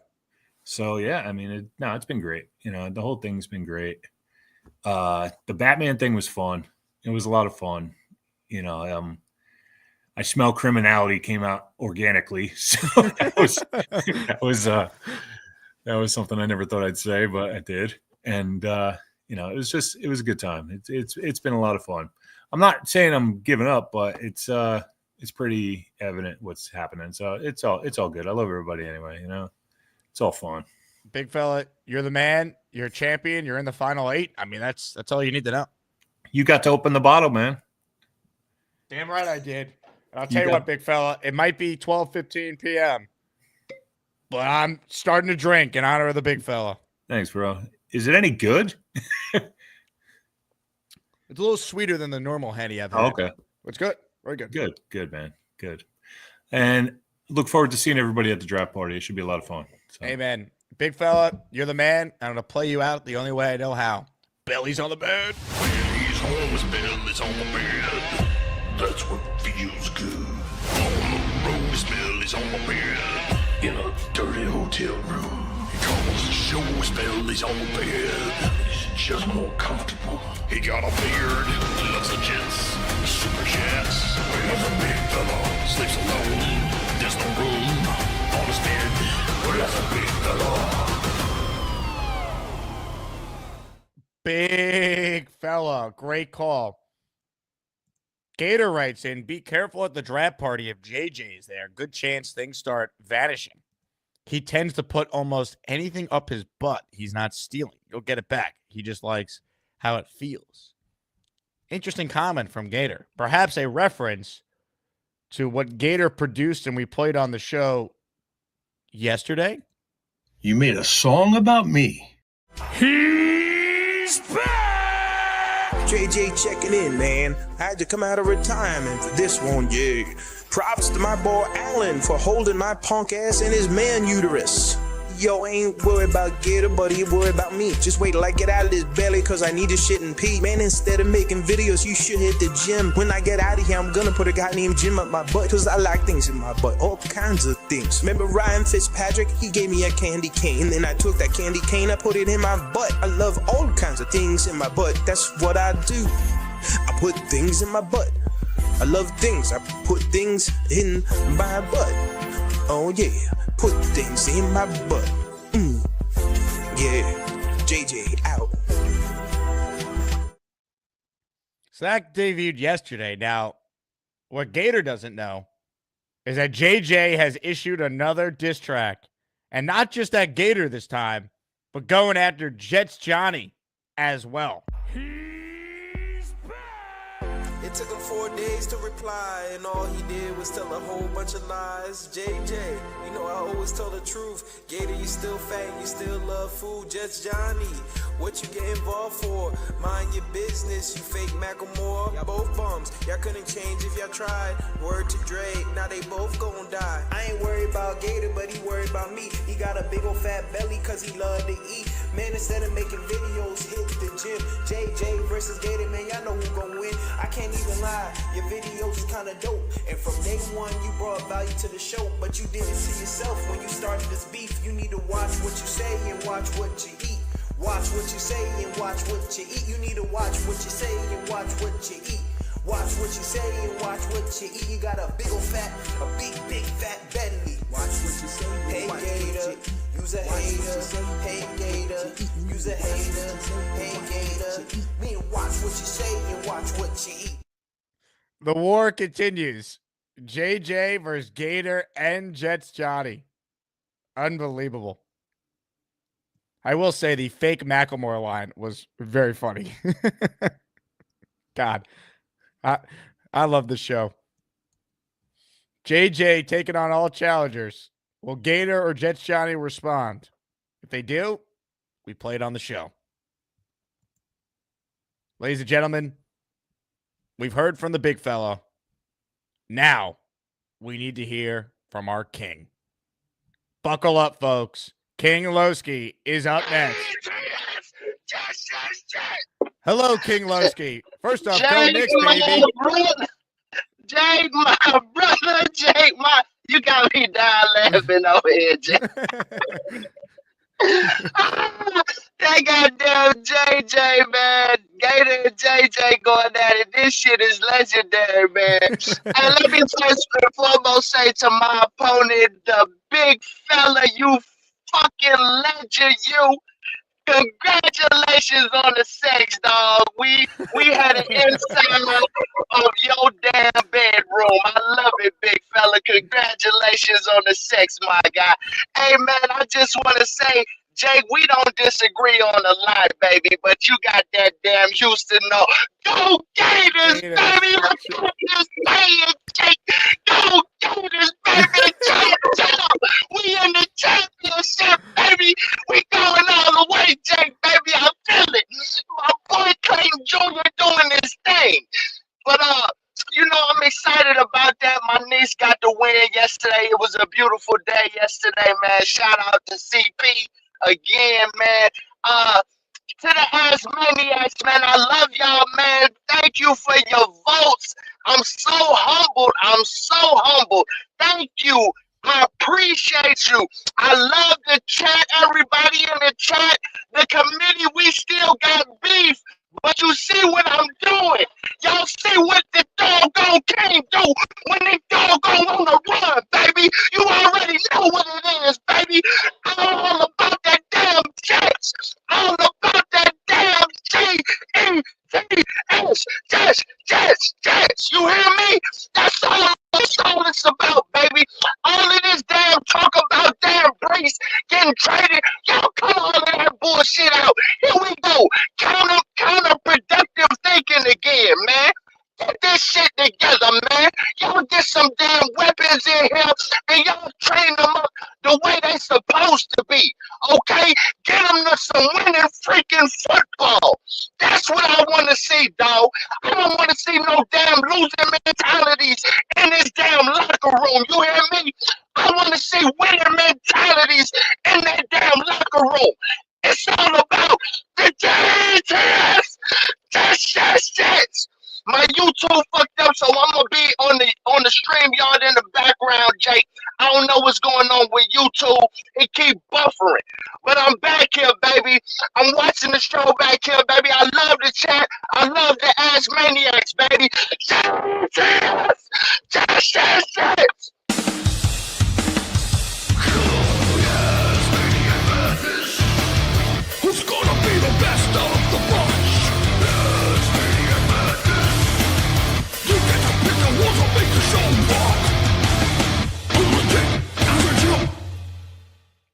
So yeah, I mean, it's been great. The whole thing's been great. The Batman thing was fun. It was a lot of fun. I smell criminality came out organically. So that was something I never thought I'd say, but I did. And it was a good time. It's been a lot of fun. I'm not saying I'm giving up, but it's pretty evident what's happening. So it's all good. I love everybody anyway, It's all fun. Big fella, you're the man, you're a champion, you're in the final 8. I mean, that's all you need to know. You got to open the bottle, man. Damn right I did. I'll tell you what, big fella, it might be 12:15 p.m., but I'm starting to drink in honor of the big fella. Thanks, bro. Is it any good? It's a little sweeter than the normal Henny I've had. Oh, okay. It's good. Very good. Good, man. Good. And look forward to seeing everybody at the draft party. It should be a lot of fun. So. Amen. Big fella, you're the man. I'm going to play you out the only way I know how. Belly's on the bed. Belly's home is belly's on the bed. That's what feels good. On the road, his belly's on the bed. In a dirty hotel room. He calls the show his belly's on the bed. He's just more comfortable. He got a beard, loves the jets, super jets. Where's a big fella? Sleeps alone. There's no room on his bed. Where's a big fella? Big fella. Great call. Gator writes in, be careful at the draft party if JJ is there. Good chance things start vanishing. He tends to put almost anything up his butt. He's not stealing. You'll get it back. He just likes how it feels. Interesting comment from Gator. Perhaps a reference to what Gator produced and we played on the show yesterday. You made a song about me. He's back! JJ checking in, man. I had to come out of retirement for this one, yeah. Props to my boy Allen for holding my punk ass in his man uterus. Yo, ain't worried about Gator, but he worried about me. Just wait till I get out of this belly, cause I need to shit and pee. Man, instead of making videos, you should hit the gym. When I get out of here, I'm gonna put a guy named Jim up my butt, cause I like things in my butt, all kinds of things. Remember Ryan Fitzpatrick? He gave me a candy cane, then I took that candy cane, I put it in my butt. I love all kinds of things in my butt, that's what I do. I put things in my butt. I love things, I put things in my butt. Oh yeah, put things in my butt. Yeah, JJ out. So that debuted yesterday. Now, what Gator doesn't know is that JJ has issued another diss track. And not just at Gator this time, but going after Jets Johnny as well. It took him 4 days to reply, and all he did was tell a whole bunch of lies. JJ, you know I always tell the truth. Gator, you still fat, you still love food. Jets Johnny, what you get involved for? Mind your business, you fake Macklemore. Y'all both bums, y'all couldn't change if y'all tried. Word to Dre, now they both gon' die. I ain't worried about Gator, but he worried about me. He got a big old fat belly cause he love to eat. Man, instead of making videos, hit the gym. JJ versus Gator, man, y'all know who gon' win. I can't even lie, your videos is kinda dope. And from day one, you brought value to the show. But you did it to yourself when you started this beef. You need to watch what you say and watch what you eat. Watch what you say and watch what you eat. You need to watch what you say and watch what you eat. Watch what you say and watch what you eat. You got a big old fat, a big fat belly. Watch what you say and hey, watch Gator, what you eat. You's a hater. Hey Gator, you's a hater. Hey Gator, me watch what you say and watch what you eat. The war continues. JJ versus Gator and Jets Johnny. Unbelievable. I will say the fake Macklemore line was very funny. God, I love the show. JJ taking on all challengers. Will Gator or Jets Johnny respond? If they do, we play it on the show. Ladies and gentlemen, we've heard from the big fella. Now, we need to hear from our king. Buckle up, folks. King Loski is up next. Hello, King Loski. First off, go Knicks, baby. Jake, my brother, Jake, you got me dying laughing over here, Jake. That goddamn JJ, man. Gator and JJ going at it. This shit is legendary, man. And let me first and foremost say to my opponent, the big fella, you fucking legend, you. Congratulations on the sex, dog. We had an inside of your damn bedroom. I love it, big fella. Congratulations on the sex, my guy. Hey, man, I just want to say, Jake, we don't disagree on a lot, baby, but you got that damn Houston, no. Go Gators, baby! Let's put this saying, Jake. Go Gators, baby! We in the championship, baby! We going all the way, Jake, baby! I feel it! My boy Clayton Jr. doing his thing. But, you know, I'm excited about that. My niece got the win yesterday. It was a beautiful day yesterday, man. Shout out to CP. Again, man, to the ASMANIACs, man, I love y'all, man. Thank you for your votes. I'm so humbled. I'm so humbled. Thank you. I appreciate you. I love the chat, everybody in the chat. The committee, we still got beef. But you see what I'm doing. Y'all see what the doggone king do when they doggone on the run, baby. You already know what it is, baby. I'm all about that damn Jets. All about that damn Jets. Jets. You hear me? That's all it's about, baby. All of this damn talk about damn Breece getting traded. Y'all cut all of that bullshit out. Here we go. Counterproductive thinking again, man. Get this shit together, man. Y'all get some damn weapons in here and y'all train them up the way they supposed to be. Okay? Get them to some winning freaking football. That's what I want to see, dog. I don't want to see no damn losing mentalities in this damn locker room. You hear me? I want to see winning mentalities in that damn locker room. It's all about the Jets. My YouTube fucked up, so I'm gonna be on the stream yard in the background, Jake. I don't know what's going on with YouTube. It keep buffering. But I'm back here, baby. I'm watching the show back here, baby. I love the chat. I love the ASMANIACs, baby. Jets. Who's gonna be the best of the bunch? ASMANIAC Madness. You get to pick the ones that make the show rock.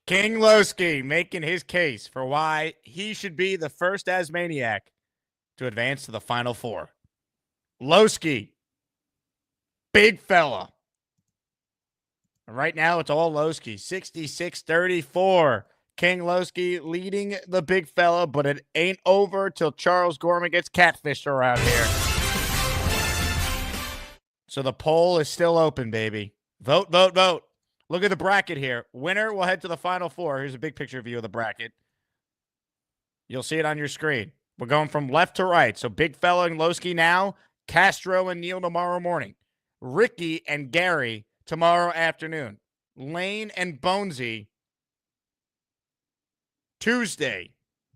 King Loski making his case for why he should be the first ASMANIAC to advance to the Final Four. Loski, big fella. Right now, it's all Loski. 66-34. King Loski leading the big fella, but it ain't over till Charles Gorman gets catfished around here. So the poll is still open, baby. Vote. Look at the bracket here. Winner will head to the Final Four. Here's a big picture view of the bracket. You'll see it on your screen. We're going from left to right. So Big Fella and Loski now, Castro and Neil tomorrow morning, Ricky and Gary tomorrow afternoon, Lane and Bonesy Tuesday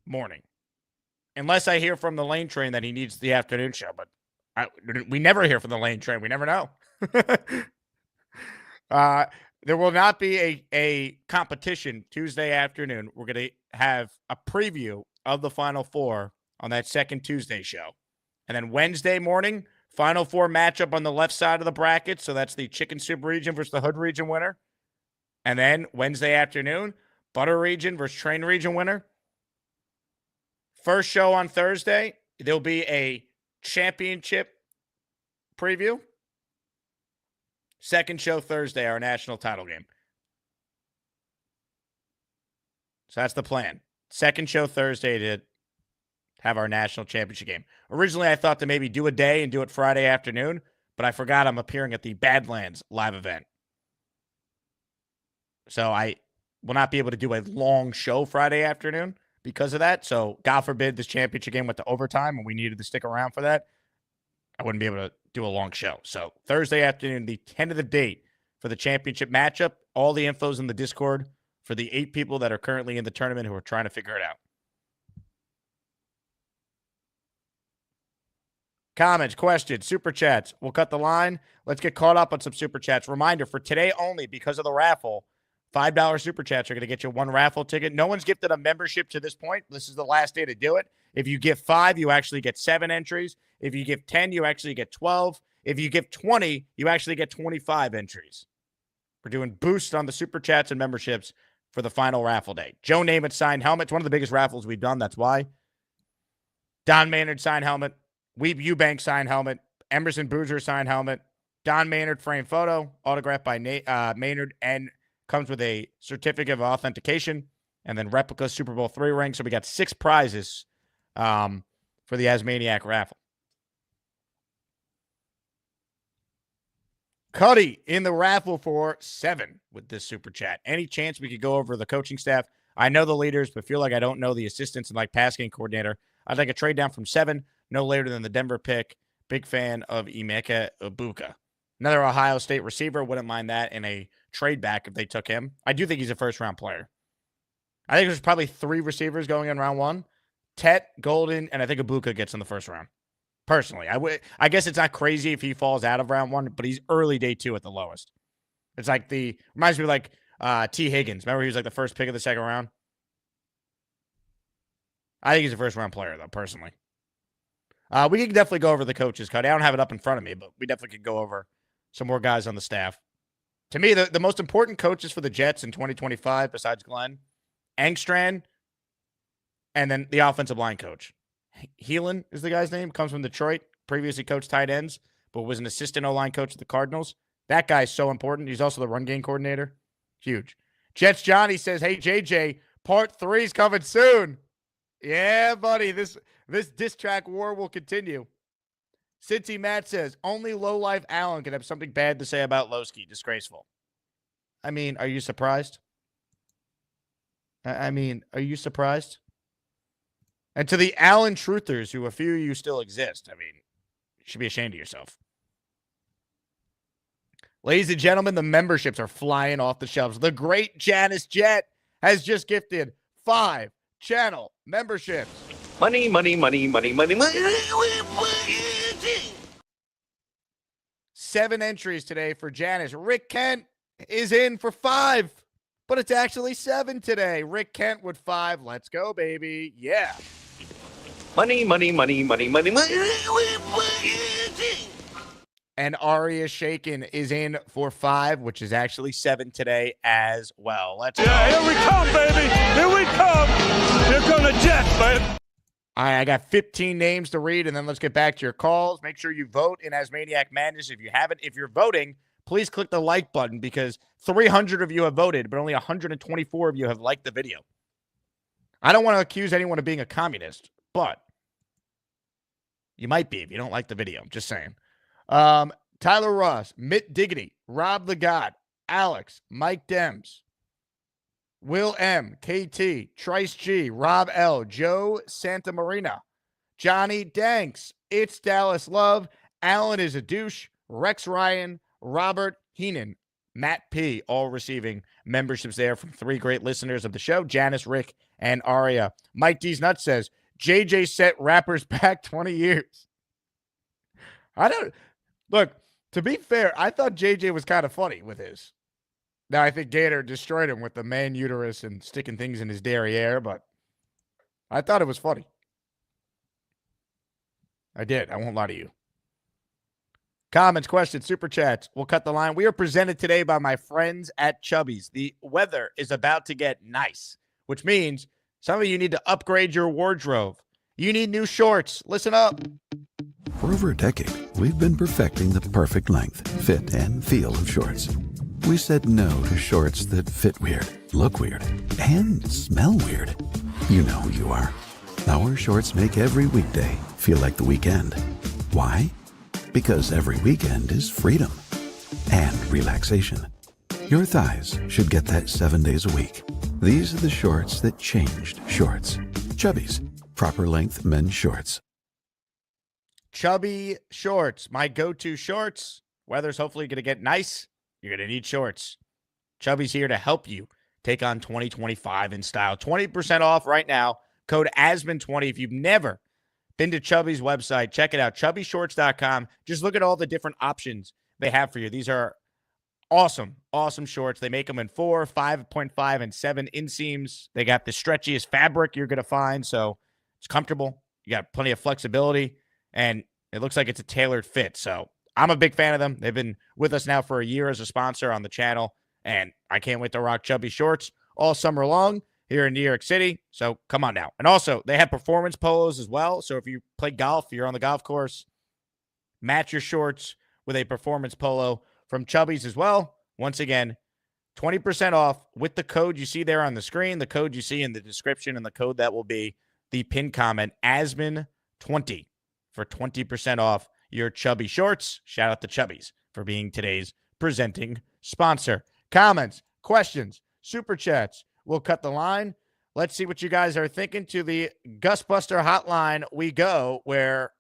morning. Unless I hear from the Lane train that he needs the afternoon show, but we never hear from the Lane train. We never know. There will not be a competition Tuesday afternoon. We're going to have a preview of the Final Four on that second Tuesday show. And then Wednesday morning, Final Four matchup on the left side of the bracket. So that's the Chicken Soup region versus the Hood region winner. And then Wednesday afternoon, Butter region versus Train region winner. First show on Thursday, there'll be a championship preview. Second show Thursday, our national title game. So that's the plan. Second show Thursday to have our national championship game. Originally, I thought to maybe do a day and do it Friday afternoon, but I forgot I'm appearing at the Badlands live event. So I will not be able to do a long show Friday afternoon because of that. So God forbid this championship game went to overtime and we needed to stick around for that. I wouldn't be able to do a long show. So Thursday afternoon, the tentative date for the championship matchup. All the info's in the Discord for the 8 people that are currently in the tournament who are trying to figure it out. Comments, questions, super chats. We'll cut the line. Let's get caught up on some super chats. Reminder, for today only, because of the raffle, $5 super chats are going to get you 1 raffle ticket. No one's gifted a membership to this point. This is the last day to do it. If you give 5, you actually get 7 entries. If you give 10, you actually get 12. If you give 20, you actually get 25 entries. We're doing boosts on the super chats and memberships for the final raffle day. Joe Namath signed helmet. It's one of the biggest raffles we've done. That's why. Don Maynard signed helmet. Weeb Eubank signed helmet. Emerson Boozer signed helmet. Don Maynard framed photo, autographed by Maynard, and comes with a certificate of authentication, and then replica Super Bowl III ring. So we got 6 prizes for the ASMANIAC raffle. Cuddy in the raffle for 7 with this super chat. Any chance we could go over the coaching staff? I know the leaders, but feel like I don't know the assistants and like pass game coordinator. I'd like a trade down from 7, no later than the Denver pick. Big fan of Emeka Ibuka. Another Ohio State receiver. Wouldn't mind that in a trade back if they took him. I do think he's a first-round player. I think there's probably 3 receivers going in round 1. Tet, Golden, and I think Ibuka gets in the first round. Personally, I guess it's not crazy if he falls out of round 1, but he's early day 2 at the lowest. It's like reminds me of like T. Higgins. Remember he was like the first pick of the second round? I think he's a first-round player, though, personally. We can definitely go over the coaches, Cody. I don't have it up in front of me, but we definitely could go over some more guys on the staff. To me, the most important coaches for the Jets in 2025, besides Glenn, Engstrand, and then the offensive line coach. Heelan is the guy's name. Comes from Detroit. Previously coached tight ends, but was an assistant O-line coach at the Cardinals. That guy's so important. He's also the run game coordinator. Huge. Jets Johnny says, hey, JJ, part 3 is coming soon. Yeah, buddy. This diss track war will continue. Cincy Matt says, only low-life Allen can have something bad to say about Loski. Disgraceful. I mean, are you surprised? Are you surprised? And to the Allen truthers, who a few of you still exist, I mean, you should be ashamed of yourself. Ladies and gentlemen, the memberships are flying off the shelves. The great Janice Jet has just gifted 5 channel memberships. Money, money, money, money, money, money. 7 entries today for Janice. Rick Kent is in for 5, but it's actually 7 today. Rick Kent with 5. Let's go, baby. Yeah. Money, money, money, money, money, money. And Aria Shaken is in for 5, which is actually 7 today as well. Let's go. Here we come, baby. Here we come. Here come the Jets, baby. All right, I got 15 names to read, and then let's get back to your calls. Make sure you vote in ASMANIAC Madness if you haven't. If you're voting, please click the like button because 300 of you have voted, but only 124 of you have liked the video. I don't want to accuse anyone of being a communist, but you might be if you don't like the video. I'm just saying. Tyler Ross, Mitt Diggity, Rob the God, Alex, Mike Dems, Will M, KT, Trice G, Rob L, Joe Santa Marina, Johnny Danks, It's Dallas Love, Alan is a douche, Rex Ryan, Robert Heenan, Matt P, all receiving memberships there from 3 great listeners of the show, Janice, Rick, and Aria. Mike D's Nuts says, JJ set rappers back 20 years. Look, to be fair, I thought JJ was kind of funny with his. Now, I think Gator destroyed him with the man uterus and sticking things in his derriere, but I thought it was funny. I did. I won't lie to you. Comments, questions, super chats. We'll cut the line. We are presented today by my friends at Chubby's. The weather is about to get nice, which means some of you need to upgrade your wardrobe. You need new shorts. Listen up. For over a decade, we've been perfecting the perfect length, fit, and feel of shorts. We said no to shorts that fit weird, look weird, and smell weird. You know who you are. Our shorts make every weekday feel like the weekend. Why? Because every weekend is freedom and relaxation. Your thighs should get that 7 days a week. These are the shorts that changed shorts. Chubby's, proper length men's shorts. Chubby shorts, my go-to shorts. Weather's hopefully going to get nice. You're going to need shorts. Chubby's here to help you take on 2025 in style. 20% off right now. Code ASMAN20. If you've never been to Chubby's website, check it out, chubbyshorts.com. Just look at all the different options they have for you. These are awesome, awesome shorts. They make them in 4, 5.5, and 7 inseams. They got the stretchiest fabric you're going to find, so it's comfortable. You got plenty of flexibility, and it looks like it's a tailored fit. So I'm a big fan of them. They've been with us now for a year as a sponsor on the channel, and I can't wait to rock Chubby shorts all summer long here in New York City. So come on now. And also, they have performance polos as well. So if you play golf, you're on the golf course, match your shorts with a performance polo from Chubby's as well. Once again, 20% off with the code you see there on the screen, the code you see in the description, and the code that will be the pinned comment, ASMAN20, for 20% off your Chubby shorts. Shout out to Chubby's for being today's presenting sponsor. Comments, questions, super chats. We'll cut the line. Let's see what you guys are thinking. To the Gusbuster hotline we go, where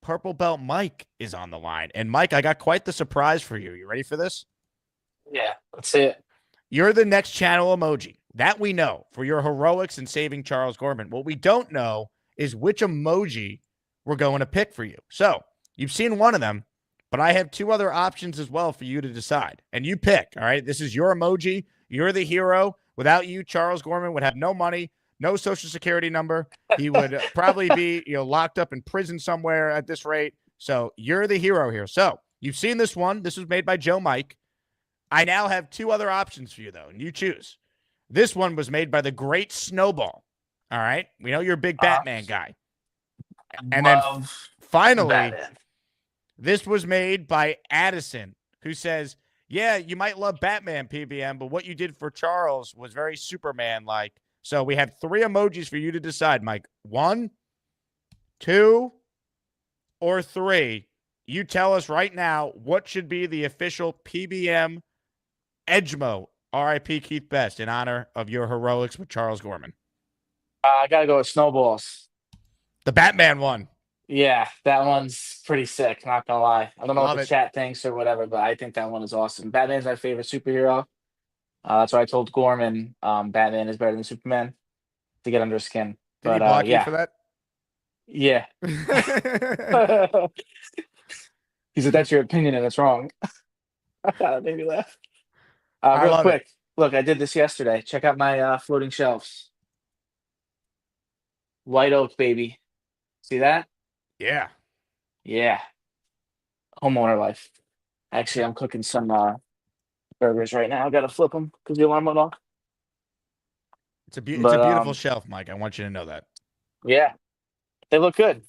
Purple Belt Mike is on the line. And Mike, I got quite the surprise for you. You ready for this? Yeah, let's see it. You're the next channel emoji. That we know for your heroics in saving Charles Gorman. What we don't know is which emoji we're going to pick for you. So you've seen one of them, but I have 2 other options as well for you to decide. And you pick, all right? This is your emoji. You're the hero. Without you, Charles Gorman would have no money, no social security number. He would probably be, locked up in prison somewhere at this rate. So you're the hero here. So you've seen this one. This was made by Joe Mike. I now have 2 other options for you, though, and you choose. This one was made by the great Snowball. All right? We know you're a big Batman guy. And then finally, Batman. This was made by Addison, who says, yeah, you might love Batman, PBM, but what you did for Charles was very Superman-like. So we have 3 emojis for you to decide, Mike. 1, 2, or 3. You tell us right now what should be the official PBM Edgemo, RIP Keith Best, in honor of your heroics with Charles Gorman. I got to go with Snowballs. The Batman one. Yeah, that one's pretty sick, not going to lie. I don't know Love what the it. chat thinks or whatever, but I think that one is awesome. Batman's my favorite superhero. That's why I told Gorman Batman is better than Superman to get under his skin. Did he block yeah. you for that? Yeah. He said, that's your opinion and it's wrong. That made me laugh. Real quick. Look, I did this yesterday. Check out my floating shelves. White oak, baby. See that? Yeah. Yeah. Homeowner life. Actually, I'm cooking some burgers right now. I got to flip them because the alarm went off. It's a beautiful shelf, Mike. I want you to know that. Yeah. They look good.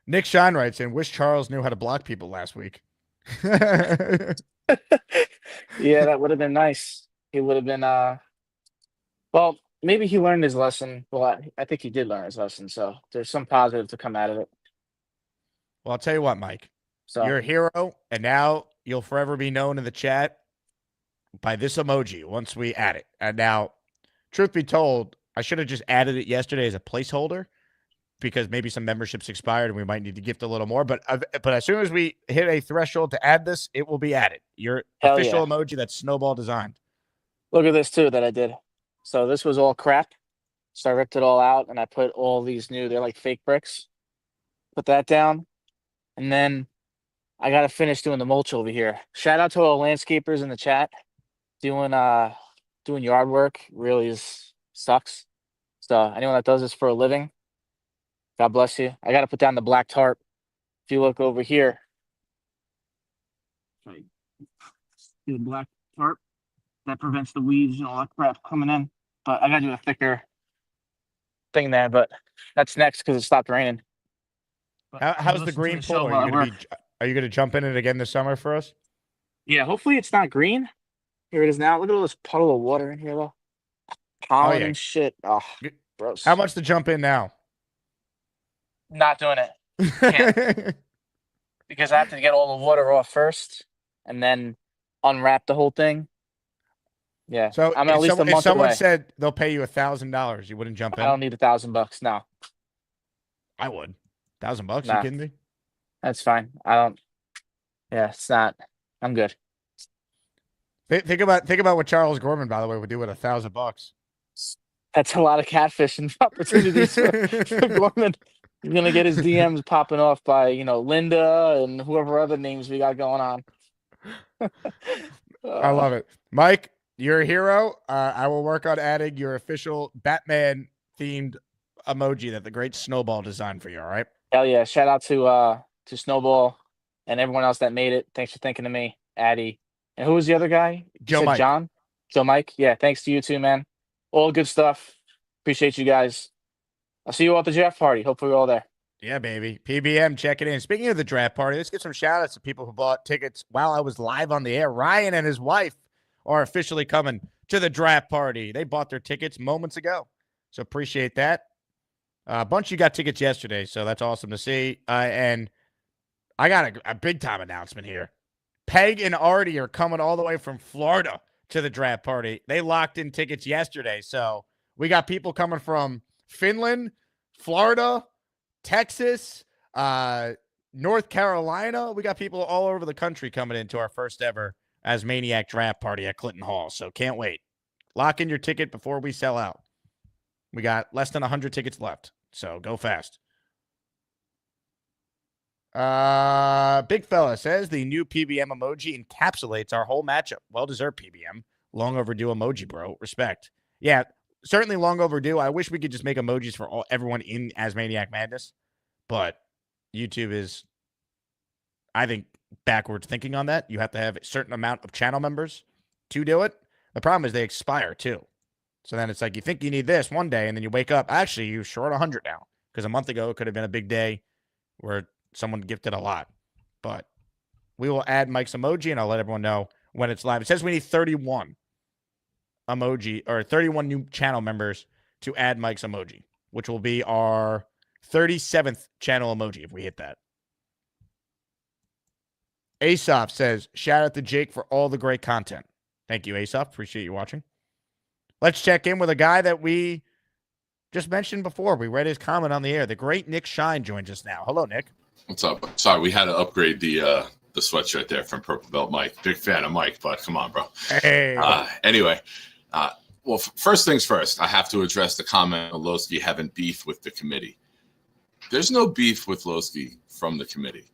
Nick Shine writes in, wish Charles knew how to block people last week. Yeah, that would have been nice. He would have been, well, maybe he learned his lesson. Well, I think he did learn his lesson. So there's some positive to come out of it. Well, I'll tell you what, Mike. So you're a hero, and now you'll forever be known in the chat by this emoji once we add it. And now, truth be told, I should have just added it yesterday as a placeholder because maybe some memberships expired and we might need to gift a little more. But as soon as we hit a threshold to add this, it will be added. Your official emoji that's Snowball designed. Look at this too that I did. So this was all crap. So I ripped it all out and I put all these new, they're like fake bricks. Put that down. And then I got to finish doing the mulch over here. Shout out to all landscapers in the chat. Doing yard work really sucks. So anyone that does this for a living, God bless you. I got to put down the black tarp. If you look over here, see the black tarp that prevents the weeds and all that crap coming in. But I got to do a thicker thing there. But that's next because it stopped raining. How's the green pool? Are you going to jump in it again this summer for us? Yeah, hopefully it's not green. Here it is now. Look at all this puddle of water in here, though. Pollen and shit. Oh, gross. How much to jump in now? Not doing it. Can't. Because I have to get all the water off first and then unwrap the whole thing. Yeah. So I'm at least a month if someone away. said they'll pay you $1,000, you wouldn't jump in? I don't need $1,000. No. I would. $1,000? Nah. You kidding me? That's fine. I don't. Yeah, it's not. I'm good. Think about what Charles Gorman, by the way, would do with $1,000. That's a lot of catfishing opportunities for Gorman. He's gonna get his DMs popping off by Linda and whoever other names we got going on. I love it, Mike. You're a hero. I will work on adding your official Batman themed emoji that the great Snowball designed for you. All right. Hell yeah! Shout out to Snowball and everyone else that made it. Thanks for thinking of me, Addy. And who was the other guy? Joe Mike. John. Joe Mike. Yeah. Thanks to you too, man. All good stuff. Appreciate you guys. I'll see you all at the draft party. Hopefully we're all there. Yeah, baby. PBM, check it in. Speaking of the draft party, let's get some shout outs to people who bought tickets while I was live on the air. Ryan and his wife are officially coming to the draft party. They bought their tickets moments ago. So appreciate that. A bunch of you got tickets yesterday, so that's awesome to see. And I got a big time announcement here. Peg and Artie are coming all the way from Florida to the draft party. They locked in tickets yesterday. So we got people coming from Finland, Florida, Texas, North Carolina. We got people all over the country coming into our first ever ASMANIAC draft party at Clinton Hall. So can't wait. Lock in your ticket before we sell out. We got less than 100 tickets left. So go fast. Big fella says the new PBM emoji encapsulates our whole matchup. Well-deserved PBM. Long overdue emoji, bro. Respect. Yeah, certainly long overdue. I wish we could just make emojis for everyone in ASMANIAC Madness, but YouTube is, I think, backwards thinking on that. You have to have a certain amount of channel members to do it. The problem is they expire too. So then it's like you think you need this one day, and then you wake up, actually, you're short 100 now. Because a month ago, it could have been a big day where someone gifted a lot. But we will add Mike's emoji, and I'll let everyone know when it's live. It says we need 31 emoji, or 31 new channel members to add Mike's emoji, which will be our 37th channel emoji if we hit that. Aesop says, shout out to Jake for all the great content. Thank you, Aesop. Appreciate you watching. Let's check in with a guy that we just mentioned before. We read his comment on the air. The great Nick Shine joins us now. Hello, Nick. What's up? Sorry, we had to upgrade the sweatshirt there from Purple Belt Mike. Big fan of Mike, but come on, bro. Hey. Anyway, well, first things first, I have to address the comment of Loski having beef with the committee. There's no beef with Loski from the committee.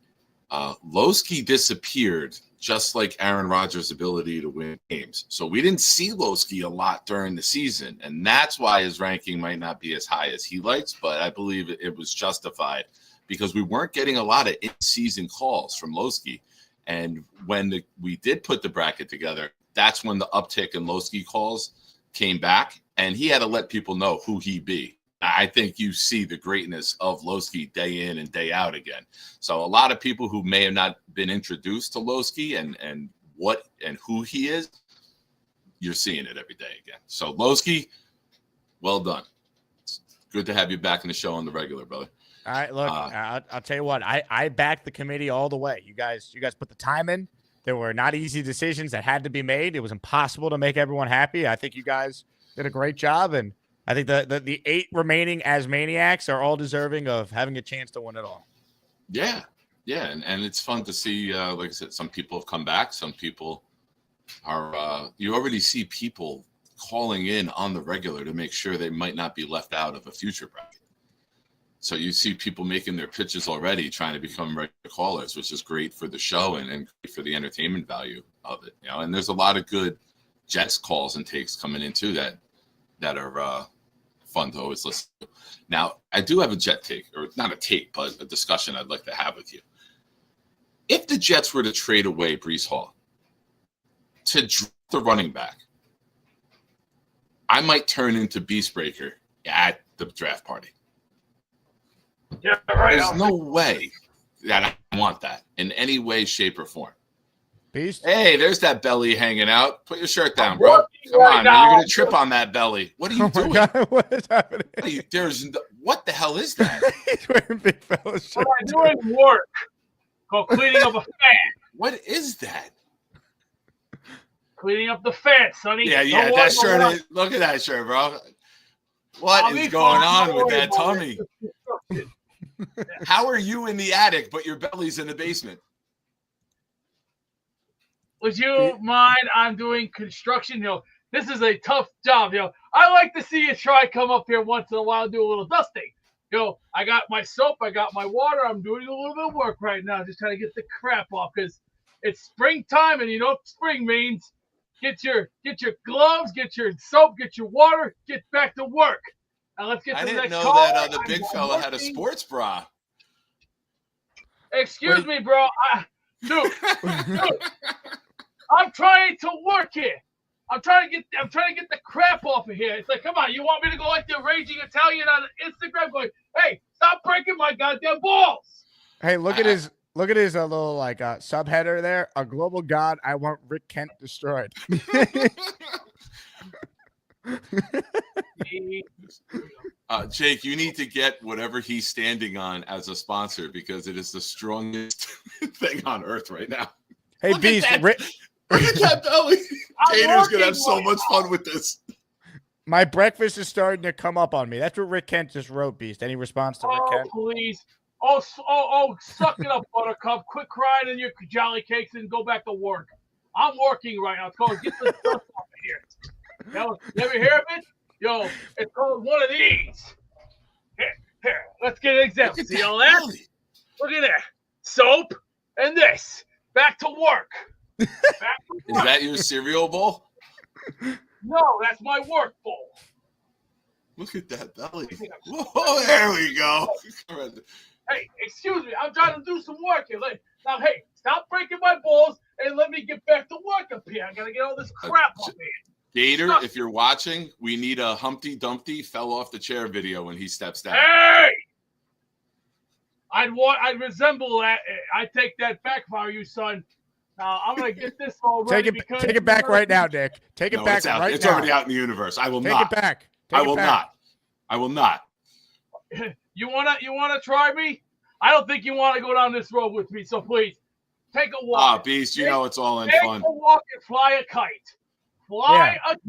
Loski disappeared just like Aaron Rodgers' ability to win games. So we didn't see Loski a lot during the season, and that's why his ranking might not be as high as he likes, but I believe it was justified because we weren't getting a lot of in-season calls from Loski. And when we did put the bracket together, that's when the uptick in Loski calls came back, and he had to let people know who he be. I think you see the greatness of Loski day in and day out again. So a lot of people who may have not been introduced to Loski and what and who he is, you're seeing it every day again. So Loski, well done. It's good to have you back in the show on the regular, brother. All right, look, I'll tell you what. I backed the committee all the way. You guys put the time in. There were not easy decisions that had to be made. It was impossible to make everyone happy. I think you guys did a great job, and I think the 8 remaining Asmaniacs are all deserving of having a chance to win it all. Yeah, and it's fun to see. Like I said, some people have come back. Some people are. You already see people calling in on the regular to make sure they might not be left out of a future bracket. So you see people making their pitches already, trying to become regular callers, which is great for the show and great for the entertainment value of it. And there's a lot of good Jets calls and takes coming in too that are fun to always listen to. Now, I do have a Jet take, or not a take, but a discussion I'd like to have with you. If the Jets were to trade away Breece Hall to draft the running back, I might turn into Beast Breaker at the draft party. Yeah, right. There's no way that I want that in any way, shape, or form. Beast? Hey, there's that belly hanging out. Put your shirt down, bro. Come on, man. You're going to trip on that belly. What are you doing? God, what is happening? What the hell is that? He's wearing big fella shirt. What I'm doing work. Called cleaning up a fan. What is that? Cleaning up the fan, Sonny. Yeah, that shirt. Look at that shirt, bro. What is going on with that tummy? How are you in the attic, but your belly's in the basement? Would you mind? I'm doing construction. This is a tough job. I like to see you try come up here once in a while and do a little dusting. I got my soap, I got my water. I'm doing a little bit of work right now, just trying to get the crap off because it's springtime, and you know what spring means. Get your gloves, get your soap, get your water, get back to work. Now let's get to the next call. I didn't know that the big fella had a sports bra. Excuse me, bro. Dude, I'm trying to work here. I'm trying to get the crap off of here. It's like, come on, you want me to go like the raging Italian on Instagram going, hey, stop breaking my goddamn balls. Hey, look at his little like subheader there. A global god, I want Rick Kent destroyed. Jake, you need to get whatever he's standing on as a sponsor because it is the strongest thing on earth right now. Hey, look Beast, look at that belly. Tater's gonna have so much fun with this. My breakfast is starting to come up on me. That's what Rick Kent just wrote, Beast. Any response to Rick Kent? Please. Oh, suck it up, Buttercup. Quit crying in your jolly cakes and go back to work. I'm working right now. It's called get the dust off of here. You ever hear of it? It's called one of these. Here. Let's get an example. See all that? Look at that. Soap and this. Back to work. Is that your cereal bowl? No, that's my work bowl. Look at that belly. Whoa, there we go. Hey, excuse me. I'm trying to do some work here. Now, hey, stop breaking my balls and let me get back to work up here. I got to get all this crap off here. Gator, if you're watching, we need a Humpty Dumpty fell off the chair video when he steps down. Hey! I'd resemble that. I take that back for you, son. Now I'm gonna get this all ready. Take it back right now, Nick. Take it back right now. It's already out in the universe. I will not. Take it back. I will not. I will not. You wanna try me? I don't think you want to go down this road with me. So please take a walk. Beast, you know it's all in fun. Take a walk and fly a kite. Fly a kite.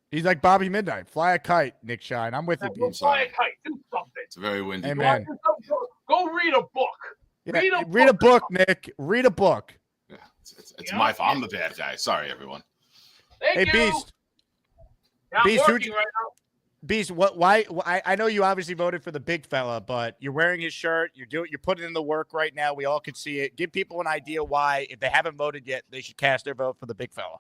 He's like Bobby Midnight. Fly a kite, Nick Shine. I'm with you, Beast. Fly a kite. Do something. It's very windy. Amen. Go read a book. Yeah, read a book, Nick. Read a book. Yeah, it's my fault. I'm the bad guy. Sorry, everyone. Thank you. Beast. Yeah, I'm Beast, working right now. Beast, why? I know you obviously voted for the big fella, but you're wearing his shirt. You're putting in the work right now. We all can see it. Give people an idea why, if they haven't voted yet, they should cast their vote for the big fella.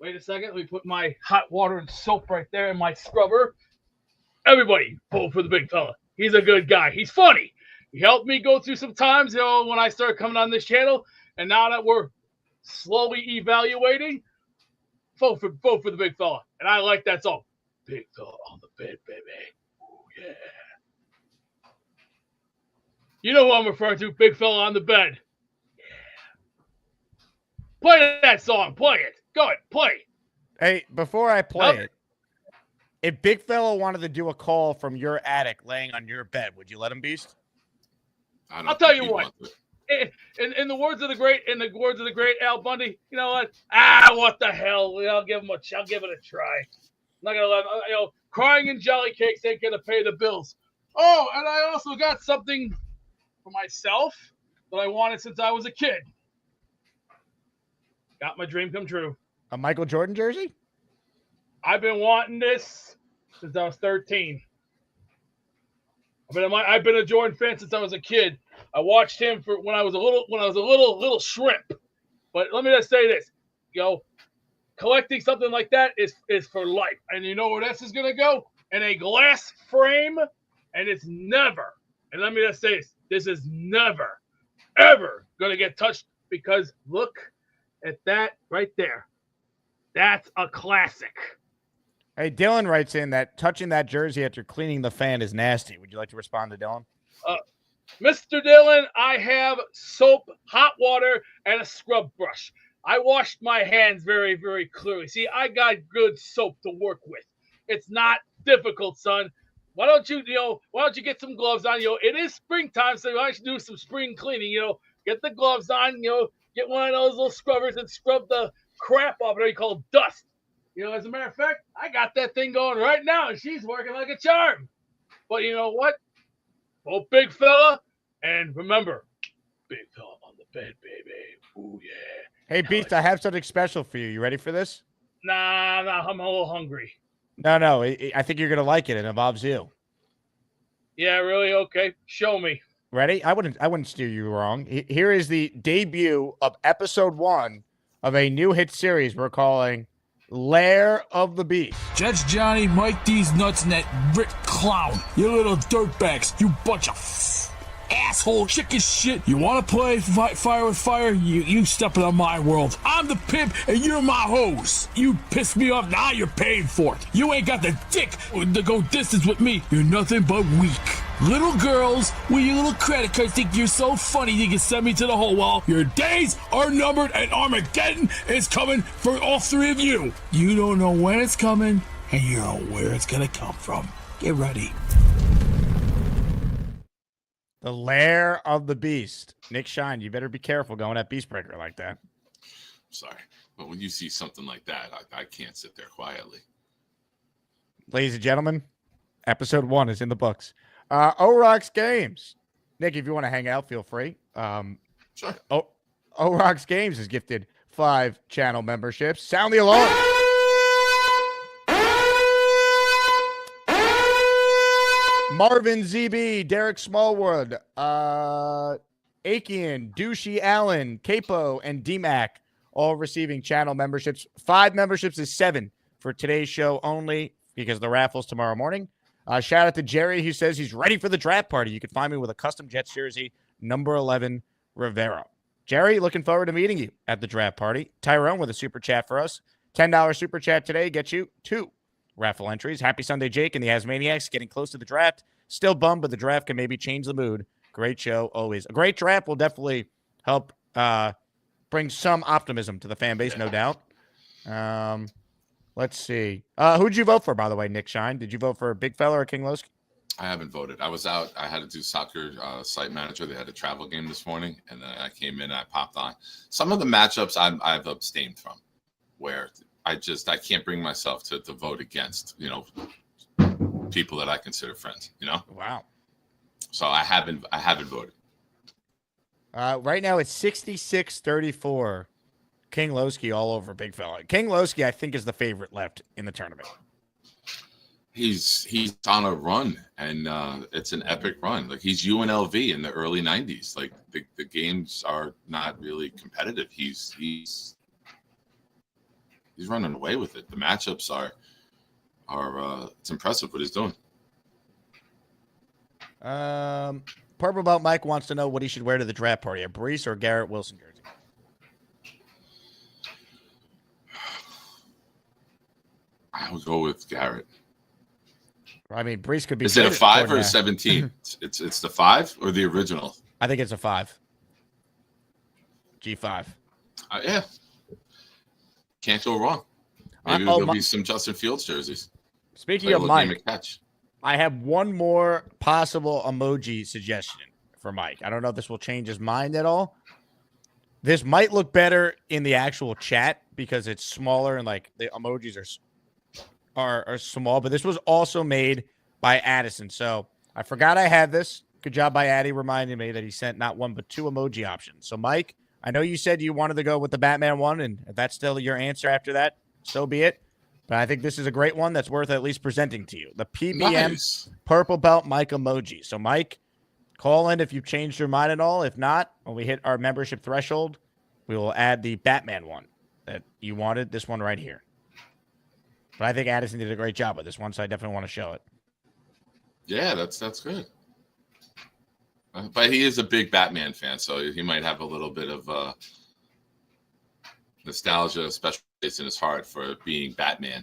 Wait a second. Let me put my hot water and soap right there in my scrubber. Everybody, vote for the big fella. He's a good guy. He's funny. He helped me go through some times, when I started coming on this channel. And now that we're slowly evaluating, vote for the big fella. And I like that song. Big fella on the bed, baby. Oh, yeah. You know who I'm referring to. Big fella on the bed. Yeah. Play that song. Play it. Go ahead. Play. Hey, before I play it, if Big Fella wanted to do a call from your attic laying on your bed, would you let him, Beast? I'll tell you what. in the words of the great Al Bundy, you know what? What the hell? I'll give it a try. I'm not gonna let crying and jolly cakes ain't gonna pay the bills. Oh, and I also got something for myself that I wanted since I was a kid. Got my dream come true. A Michael Jordan jersey? I've been wanting this since I was 13. I've been a Jordan fan since I was a kid. I watched him when I was a little shrimp. But let me just say this, collecting something like that is for life. And you know where this is gonna go? In a glass frame, and it's never. And let me just say this is never, ever gonna get touched because look at that right there. That's a classic. Hey, Dylan writes in that touching that jersey after cleaning the fan is nasty. Would you like to respond to Dylan? Mr. Dylan, I have soap, hot water, and a scrub brush. I washed my hands very, very clearly. See, I got good soap to work with. It's not difficult, son. Why don't you get some gloves on? It is springtime, so I should do some spring cleaning. Get the gloves on. Get one of those little scrubbers and scrub the crap off it. You call dust. As a matter of fact, I got that thing going right now, and she's working like a charm. But you know what? Oh, big fella, and remember, big fella on the bed, baby. Ooh, yeah. Hey, Beast, I have something special for you. You ready for this? Nah, I'm a little hungry. No, I think you're going to like it. It involves you. Yeah, really? Okay. Show me. Ready? I wouldn't steer you wrong. Here is the debut of episode 1 of a new hit series we're calling Lair of the Beast. Judge Johnny, Mike D's nuts and that Rick clown. You little dirtbags. You bunch of asshole chicken shit. You want to play fire with fire? You stepping on my world. I'm the pimp and you're my hose. You piss me off, now you're paying for it. You ain't got the dick to go distance with me. You're nothing but weak. Little girls with your little credit cards think you're so funny you can send me to the hole. Well, your days are numbered and Armageddon is coming for all three of you. You don't know when it's coming and you don't know where it's gonna come from. Get ready. The Lair of the Beast. Nick Shine, you better be careful going at Beastbreaker like that. Sorry, but when you see something like that, I can't sit there quietly. Ladies and gentlemen, episode 1 is in the books. O-Rocks Games. Nick, if you want to hang out, feel free. Sure. O-Rocks Games has gifted 5 channel memberships. Sound the alarm. Marvin ZB, Derek Smallwood, Akian, Douchey Allen, Capo, and DMAC all receiving channel memberships. 5 memberships is 7 for today's show only because the raffle's tomorrow morning. Shout out to Jerry, who says he's ready for the draft party. You can find me with a custom Jets jersey, number 11, Rivera. Jerry, looking forward to meeting you at the draft party. Tyrone with a super chat for us. $10 super chat today gets you 2 raffle entries. Happy Sunday, Jake and the Asmaniacs. Getting close to the draft. Still bummed, but the draft can maybe change the mood. Great show, always. A great draft will definitely help bring some optimism to the fan base, no doubt. Let's see. Who'd you vote for, by the way, Nick Shine? Did you vote for Big Fella or King Loski? I haven't voted. I was out. I had to do soccer site manager. They had a travel game this morning, and then I came in and I popped on. Some of the matchups I've abstained from, where I can't bring myself to vote against, people that I consider friends, Wow. So I haven't voted. Right now it's 66-34. King Loski all over Big Fella. King Loski, I think, is the favorite left in the tournament. He's on a run, and it's an epic run. Like, he's UNLV in the early 90s. Like, the games are not really competitive. He's running away with it. The matchups are it's impressive what he's doing. Purple Belt Mike wants to know what he should wear to the draft party: a Breece or Garrett Wilson jersey. I would go with Garrett. I mean, Breece could be. Is it a 5 or a 17? It's the 5 or the original? I think it's a 5. G5. Yeah. Can't go wrong. Maybe there'll be some Justin Fields jerseys. Speaking of Mike, I have one more possible emoji suggestion for Mike. I don't know if this will change his mind at all. This might look better in the actual chat because it's smaller and like the emojis are small, but this was also made by Addison. So I forgot I had this. Good job by Addy reminding me that he sent not one but two emoji options. So Mike, I know you said you wanted to go with the Batman one, and if that's still your answer after that, so be it. But I think this is a great one that's worth at least presenting to you. The PBM purple belt Mike emoji. So Mike, call in if you've changed your mind at all. If not, when we hit our membership threshold, we will add the Batman one that you wanted, this one right here. But I think Addison did a great job with this one, so I definitely want to show it. Yeah, that's good. But he is a big Batman fan, so he might have a little bit of nostalgia, especially in his heart for being Batman.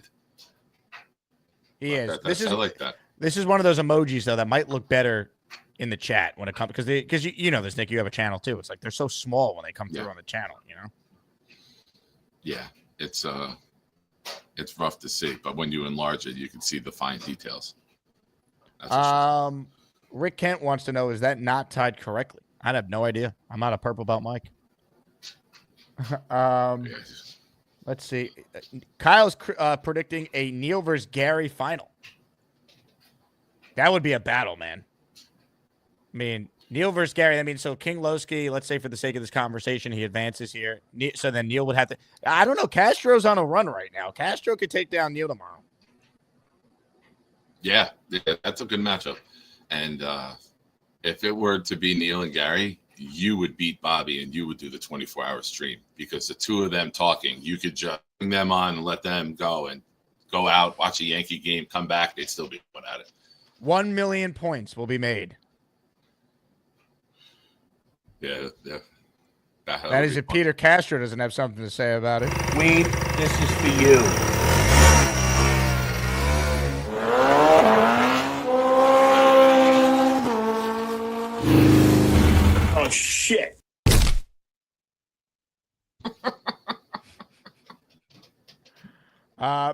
He is. I like that. This is one of those emojis, though, that might look better in the chat when it comes, because you know this, Nick, you have a channel too. It's like they're so small when they come through on the channel, you know. Yeah, it's rough to see, but when you enlarge it, you can see the fine details. Rick Kent wants to know, is that not tied correctly? I have no idea. I'm not a purple belt Mike. Let's see. Kyle's predicting a Neil versus Gary final. That would be a battle, man. I mean, Neil versus Gary. I mean, so King Loski, let's say for the sake of this conversation, he advances here. So then Neil would have to. I don't know. Castro's on a run right now. Castro could take down Neil tomorrow. Yeah, that's a good matchup. And if it were to be Neil and Gary, you would beat Bobby and you would do the 24-hour stream, because the two of them talking, you could just bring them on and let them go and go out, watch a Yankee game, come back, they'd still be going at it. 1 million points will be made. Yeah. That is if Peter Castro doesn't have something to say about it. Weed, this is for you. Oh, shit.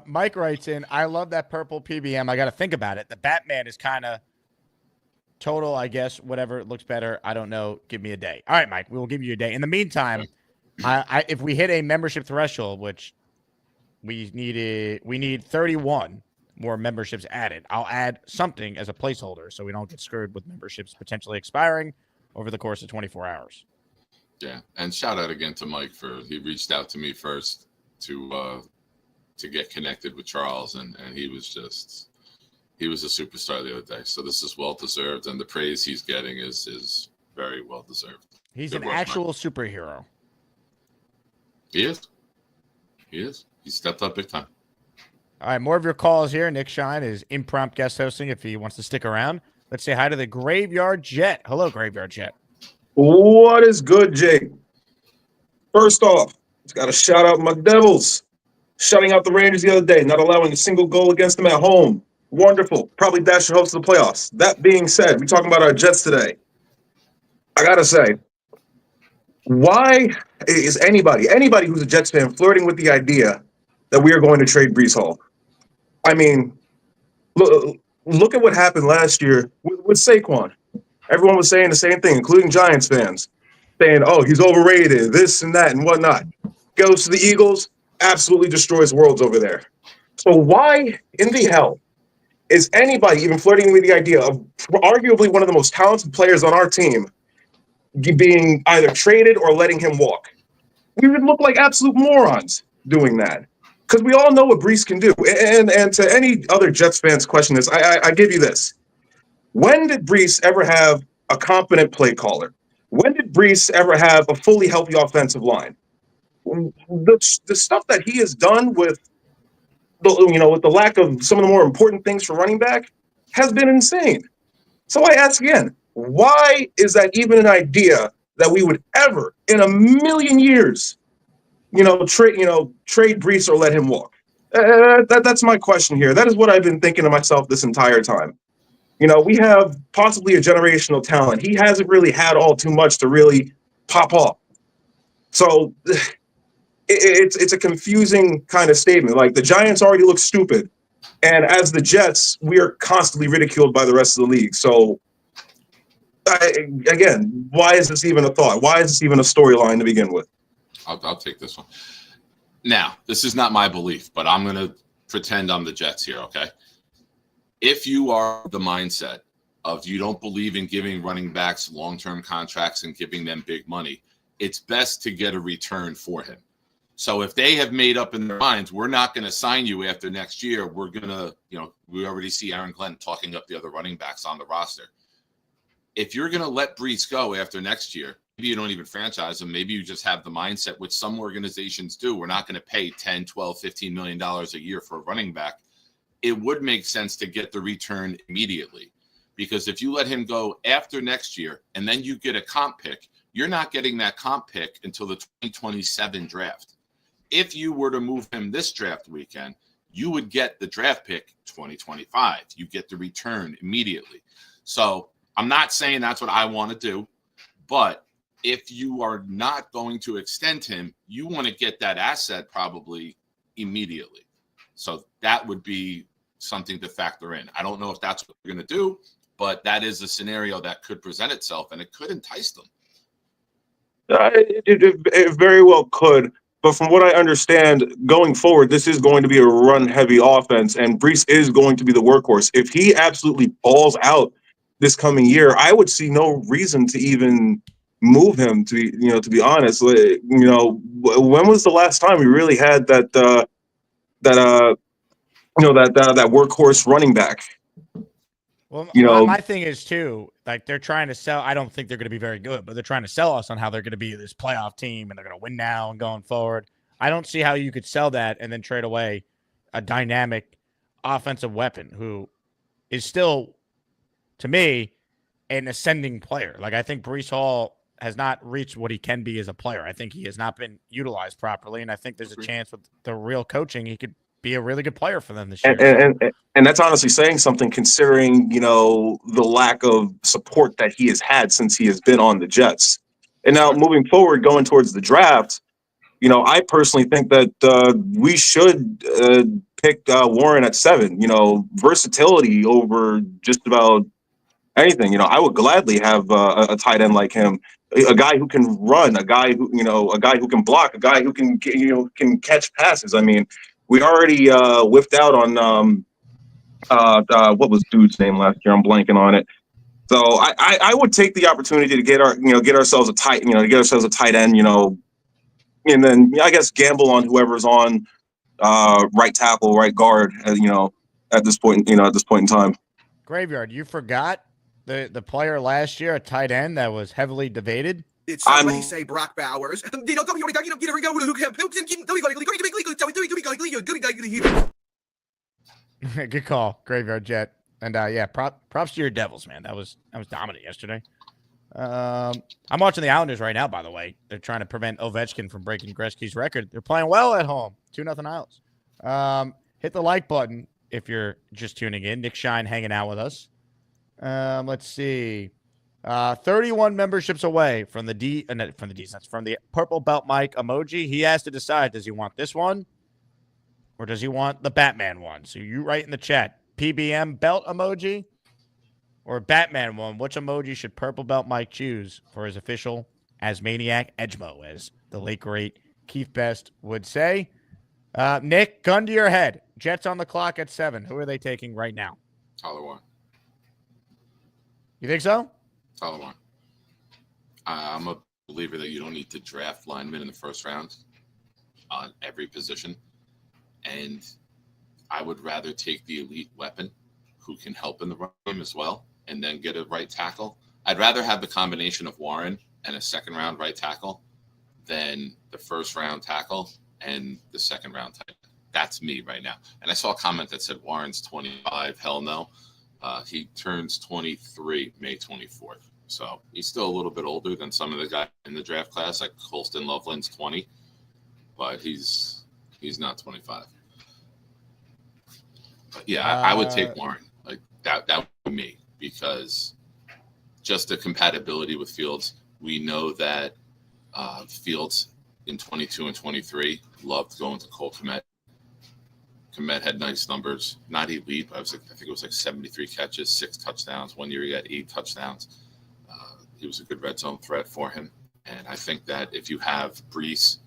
Mike writes in, I love that purple PBM. I got to think about it. The Batman is kind of total, I guess, whatever looks better. I don't know. Give me a day. All right, Mike, we will give you a day. In the meantime, if we hit a membership threshold, which we need 31 more memberships added. I'll add something as a placeholder so we don't get screwed with memberships potentially expiring over the course of 24 hours. Yeah, and shout out again to Mike he reached out to me first to get connected with Charles, and he was a superstar the other day. So this is well deserved, and the praise he's getting is very well deserved. He's an actual superhero. He is. He stepped up big time. All right, more of your calls here. Nick Shine is impromptu guest hosting if he wants to stick around. Let's say hi to the Graveyard Jet. Hello, Graveyard Jet. What is good, Jake? First off, just got to shout out my Devils. Shutting out the Rangers the other day, not allowing a single goal against them at home. Wonderful. Probably dash your hopes to the playoffs. That being said, we're talking about our Jets today. I got to say, why is anybody who's a Jets fan flirting with the idea that we are going to trade Breece Hall? I mean, look at what happened last year with Saquon. Everyone was saying the same thing, including Giants fans, saying, oh, he's overrated, this and that and whatnot. Goes to the Eagles, absolutely destroys worlds over there. So why in the hell is anybody even flirting with the idea of arguably one of the most talented players on our team being either traded or letting him walk? We would look like absolute morons doing that, because we all know what Breece can do. And to any other Jets fans question this, I give you this. When did Breece ever have a competent play caller? When did Breece ever have a fully healthy offensive line? The stuff that he has done with the lack of some of the more important things for running back has been insane. So I ask again, why is that even an idea that we would ever in a million years, trade Breece or let him walk? That's my question here. That is what I've been thinking to myself this entire time. We have possibly a generational talent. He hasn't really had all too much to really pop off. So it's a confusing kind of statement. Like, the Giants already look stupid, and as the Jets, we are constantly ridiculed by the rest of the league. So again, why is this even a thought? Why is this even a storyline to begin with? I'll take this one. Now, this is not my belief, but I'm going to pretend I'm the Jets here, okay? If you are the mindset of you don't believe in giving running backs long-term contracts and giving them big money, it's best to get a return for him. So if they have made up in their minds, we're not going to sign you after next year, we're going to, we already see Aaron Glenn talking up the other running backs on the roster. If you're going to let Breece go after next year, maybe you don't even franchise him. Maybe you just have the mindset, which some organizations do. We're not going to pay $10, $12, $15 million a year for a running back. It would make sense to get the return immediately, because if you let him go after next year and then you get a comp pick, you're not getting that comp pick until the 2027 draft. If you were to move him this draft weekend, you would get the draft pick 2025. You get the return immediately. So I'm not saying that's what I want to do, but if you are not going to extend him, you want to get that asset probably immediately. So that would be something to factor in. I don't know if that's what we're going to do, but that is a scenario that could present itself, and it could entice them. It very well could. But from what I understand, going forward, this is going to be a run-heavy offense, and Breece is going to be the workhorse. If he absolutely balls out this coming year, I would see no reason to even move him. To be honest, when was the last time we really had that workhorse running back? Well, my thing is too, like, they're trying to sell. I don't think they're going to be very good, but they're trying to sell us on how they're going to be this playoff team and they're going to win now and going forward. I don't see how you could sell that and then trade away a dynamic offensive weapon who is still, to me, an ascending player. Like, I think Breece Hall has not reached what he can be as a player. I think he has not been utilized properly, and I think there's a chance with the real coaching he could be a really good player for them this year. And that's honestly saying something, considering the lack of support that he has had since he has been on the Jets. And now moving forward, going towards the draft, I personally think that we should pick Warren at 7. Versatility over just about anything. I would gladly have a tight end like him, a guy who can run, a guy who can block, a guy who can can catch passes. I mean, we already whiffed out on what was dude's name last year? I'm blanking on it. So I would take the opportunity to get ourselves a tight end, and then I guess gamble on whoever's on right tackle, right guard, at this point in time. Graveyard, you forgot the player last year, a tight end that was heavily debated. Did somebody say Brock Bowers? Good call, Graveyard Jet. And props to your Devils, man. That was dominant yesterday. I'm watching the Islanders right now, by the way. They're trying to prevent Ovechkin from breaking Gretzky's record. They're playing well at home. 2-0 Isles. Hit the like button if you're just tuning in. Nick Shine hanging out with us. Let's see. 31 memberships away from the purple belt mic emoji. He has to decide, does he want this one or does he want the Batman one? So you write in the chat, PBM belt emoji or Batman one. Which emoji should purple belt Mike choose for his official Asmaniac Edgemo, as the late great Keith Best would say? Nick, gun to your head. Jets on the clock at 7. Who are they taking right now? Tyler Warren. You think so? Tyler Warren. I'm a believer that you don't need to draft linemen in the first round on every position. And I would rather take the elite weapon who can help in the run game as well and then get a right tackle. I'd rather have the combination of Warren and a second-round right tackle than the first-round tackle and the second-round tackle. That's me right now. And I saw a comment that said Warren's 25. Hell no. He turns 23 May 24th. So he's still a little bit older than some of the guys in the draft class, like Colston Loveland's 20, but he's not 25. But yeah, I would take Warren. Like that would be me, because just the compatibility with Fields. We know that Fields in 22 and 23 loved going to Cole Kmet. Kmet had nice numbers, not elite, but I think it was like 73 catches, 6 touchdowns. One year he had 8 touchdowns. he was a good red zone threat for him. And I think that if you have Breece,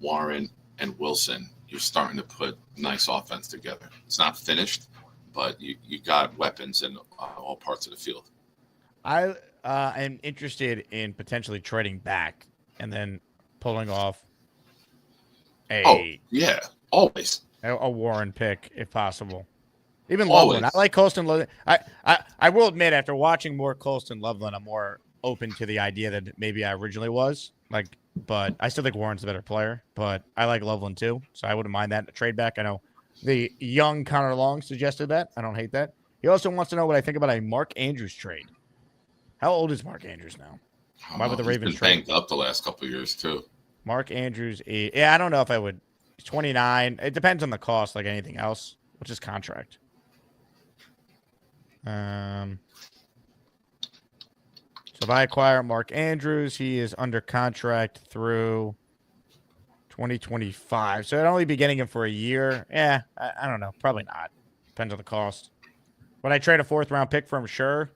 Warren, and Wilson, you're starting to put nice offense together. It's not finished, but you got weapons in all parts of the field. I am interested in potentially trading back and then pulling off always a Warren pick if possible. Even Always. Loveland. I like Colston Loveland. I will admit, after watching more Colston Loveland, I'm more open to the idea that maybe I originally was. But I still think Warren's the better player. But I like Loveland too, so I wouldn't mind that trade back. I know the young Connor Long suggested that. I don't hate that. He also wants to know what I think about a Mark Andrews trade. How old is Mark Andrews now? Why would the Ravens been trade? banged up the last couple of years too. Mark Andrews, I don't know if I would. He's 29. It depends on the cost, like anything else. What's his contract? So if I acquire Mark Andrews, he is under contract through 2025. So I'd only be getting him for a year. Yeah, I don't know. Probably not. Depends on the cost. Would I trade a 4th-round pick for him? Sure.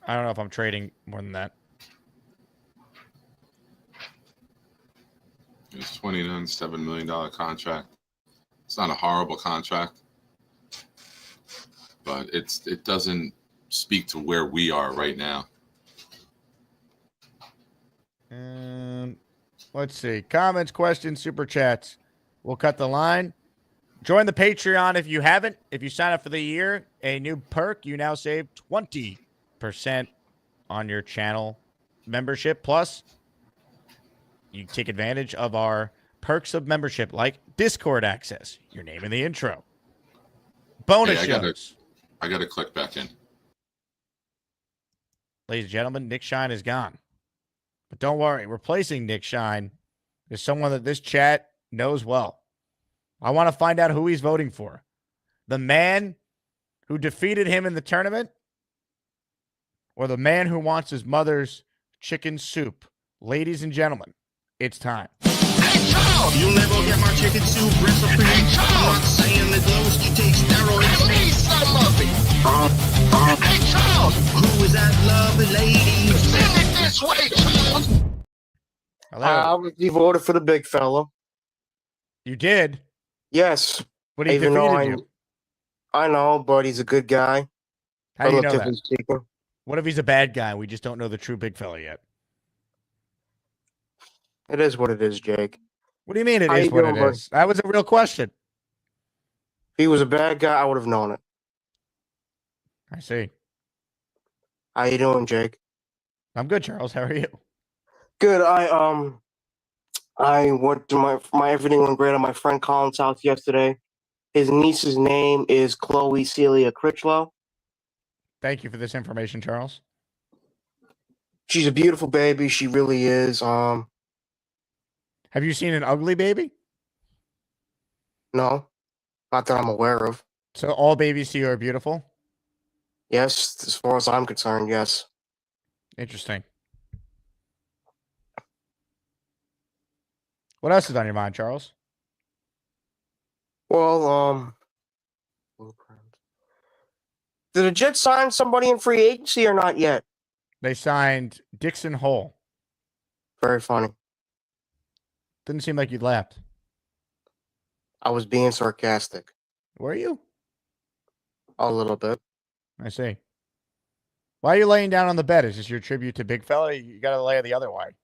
I don't know if I'm trading more than that. It's $29.7 million contract. It's not a horrible contract, but it doesn't speak to where we are right now. Let's see. Comments, questions, super chats. We'll cut the line. Join the Patreon if you haven't. If you sign up for the year, a new perk, you now save 20% on your channel membership. Plus, you take advantage of our perks of membership like Discord access, your name in the intro, bonus shows. I gotta click back in. Ladies and gentlemen, Nick Shine is gone. But don't worry, replacing Nick Shine is someone that this chat knows well. I want to find out who he's voting for. The man who defeated him in the tournament or the man who wants his mother's chicken soup. Ladies and gentlemen, it's time. You'll never get my chicken soup recipe. I'm not saying that Loski takes steroids. I need some of it. Hey, Charles! Who is that lovely lady? Send it this way, Charles! You voted for the big fella. You did? Yes. But he Even though defeated you. I know, but he's a good guy. How do you know Relatively that? speaking. What if he's a bad guy? We just don't know the true big fella yet. It is what it is, Jake. What do you mean it How is you what doing, it bud? is? That was a real question. If he was a bad guy, I would have known it. I see. How you doing, Jake? I'm good, Charles. How are you? Good. I went to my everything went great at my friend Colin's house yesterday. His niece's name is Chloe Celia Critchlow. Thank you for this information, Charles. She's a beautiful baby. She really is. Have you seen an ugly baby? No, not that I'm aware of. So all babies to you are beautiful? Yes, as far as I'm concerned, yes. Interesting. What else is on your mind, Charles? Well, did the Jets sign somebody in free agency or not yet? They signed Dixon Hall. Very funny. Didn't seem like you'd laughed. I was being sarcastic. Were you? A little bit. I see. Why are you laying down on the bed? Is this your tribute to Big Fella? You got to lay the other way.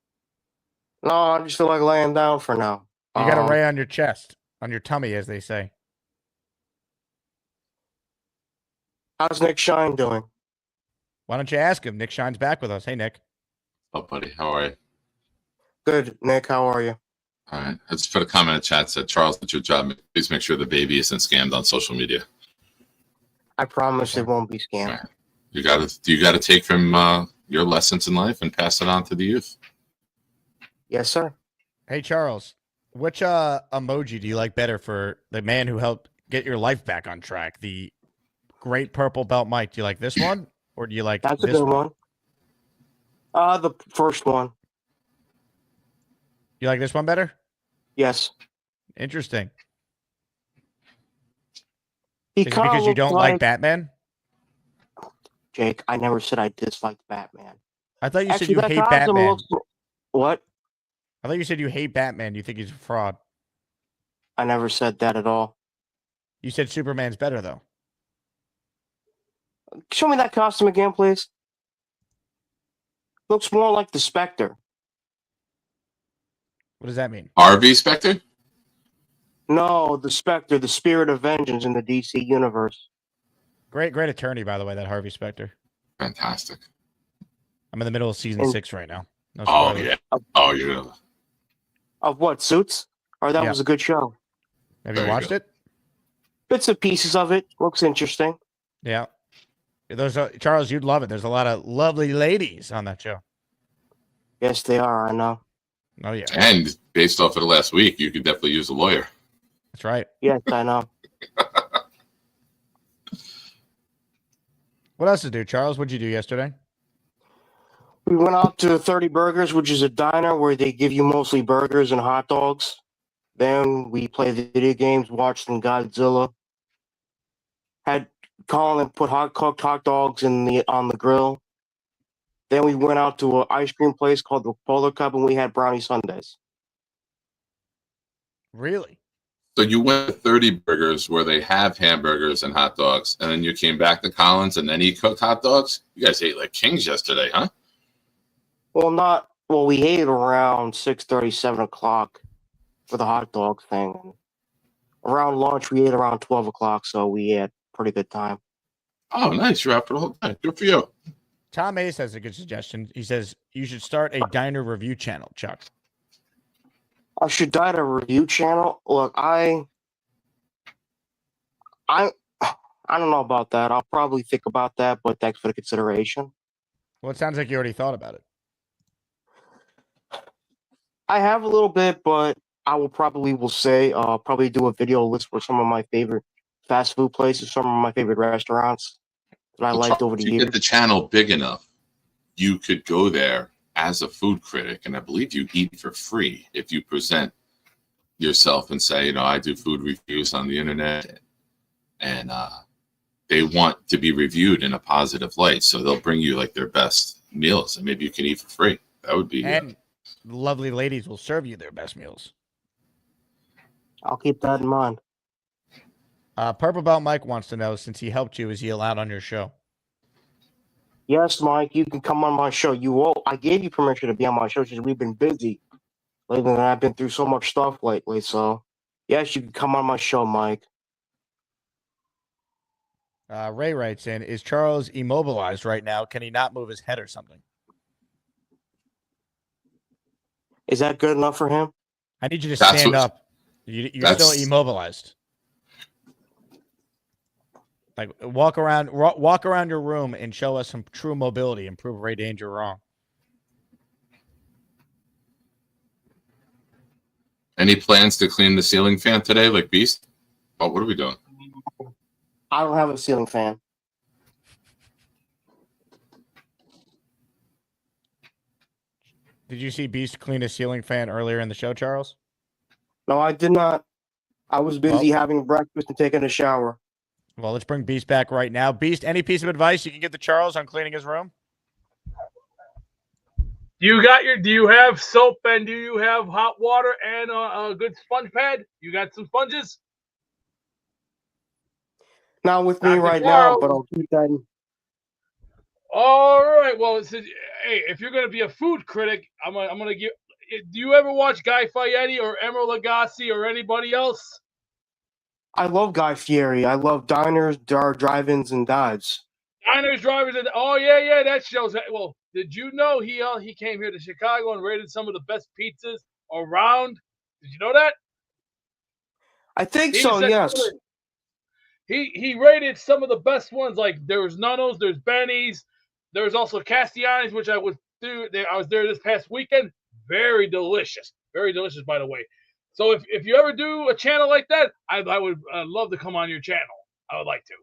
No, I just feel like laying down for now. You got to lay on your chest, on your tummy, as they say. How's Nick Shine doing? Why don't you ask him? Nick Shine's back with us. Hey, Nick. Oh, buddy, how are you? Good, Nick. How are you? All right. I just put a comment in the chat said, Charles, it's your job. Please make sure the baby isn't scammed on social media. I promise it won't be scammed. You gotta take from your lessons in life and pass it on to the youth. Yes, sir. Hey, Charles. Which emoji do you like better for the man who helped get your life back on track? The great purple belt Mike. Do you like this one? Or do you like That's a this good one? The first one. You like this one better? Yes. Interesting. He Is it because you looked don't like Batman? Jake, I never said I disliked Batman. I thought you said Actually, you that hate costume Batman. looks. What? I thought you said you hate Batman. You think he's a fraud. I never said that at all. You said Superman's better, though. Show me that costume again, please. Looks more like the Spectre. What does that mean? Harvey Specter? No, the Spectre, the spirit of vengeance in the DC universe. Great attorney, by the way, that Harvey Specter. Fantastic. I'm in the middle of season 6 right now. No Oh, spoilers. yeah. Oh, you're going to. Of what, Suits? Or that Yeah. was a good show. Have There you you watched go. it? Bits and pieces of it. Looks interesting. Yeah. Charles, you'd love it. There's a lot of lovely ladies on that show. Yes, they are. I know. Oh, yeah. And based off of the last week, you could definitely use a lawyer. That's right. Yes, I know. What else to do, Charles? What'd you do yesterday? We went out to 30 Burgers, which is a diner where they give you mostly burgers and hot dogs. Then we played video games, watched some Godzilla. Had Colin put cooked hot dogs on the grill. Then we went out to an ice cream place called the Polar Cup, and we had brownie sundaes. Really? So you went to 30 Burgers where they have hamburgers and hot dogs, and then you came back to Collins, and then he cooked hot dogs? You guys ate like kings yesterday, huh? Well, we ate around 6:30, 7 o'clock for the hot dog thing. Around lunch, we ate around 12 o'clock, so we had a pretty good time. Oh, nice. You're out for the whole time. Good for you. Tom Ace has a good suggestion. He says you should start a diner review channel, Chuck. I should dine a review channel. Look, I don't know about that. I'll probably think about that, but thanks for the consideration. Well, it sounds like you already thought about it. I have a little bit, but I will probably do a video list for some of my favorite fast food places, some of my favorite restaurants that I liked over the If you years. get the channel big enough, you could go there as a food critic, and I believe you eat for free if you present yourself and say, I do food reviews on the internet, and they want to be reviewed in a positive light, so they'll bring you like their best meals, and maybe you can eat for free. That would be. And lovely ladies will serve you their best meals. I'll keep that in mind. Purple Belt Mike wants to know, since he helped you, is he allowed on your show? Yes, Mike, you can come on my show. I gave you permission to be on my show because we've been busy lately, and I've been through so much stuff lately. So, yes, you can come on my show, Mike. Ray writes in, is Charles immobilized right now? Can he not move his head or something? Is that good enough for him? I need you to stand up. You're still immobilized. Like walk around your room and show us some true mobility and prove Ray Danger wrong. Any plans to clean the ceiling fan today, like Beast? Oh, what are we doing? I don't have a ceiling fan. Did you see Beast clean a ceiling fan earlier in the show, Charles? No, I did not. I was busy having breakfast and taking a shower. Well, let's bring Beast back right now. Beast, any piece of advice you can give to Charles on cleaning his room? Do you have soap and do you have hot water and a good sponge pad? You got some sponges? Not with me right now, but I'll keep that in. All right. Well, hey, if you're gonna be a food critic, I'm gonna give. Do you ever watch Guy Fieri or Emeril Lagasse or anybody else? I love Guy Fieri. I love diners, drive-ins, and dives. Diners, drivers, and yeah, that shows. Well, did you know he came here to Chicago and rated some of the best pizzas around? Did you know that? I think so. Yes. He rated some of the best ones. Like there's Nono's, there's Benny's, there's also Castiani's, which I was there this past weekend. Very delicious, by the way. So if you ever do a channel like that, I would love to come on your channel. I would like to,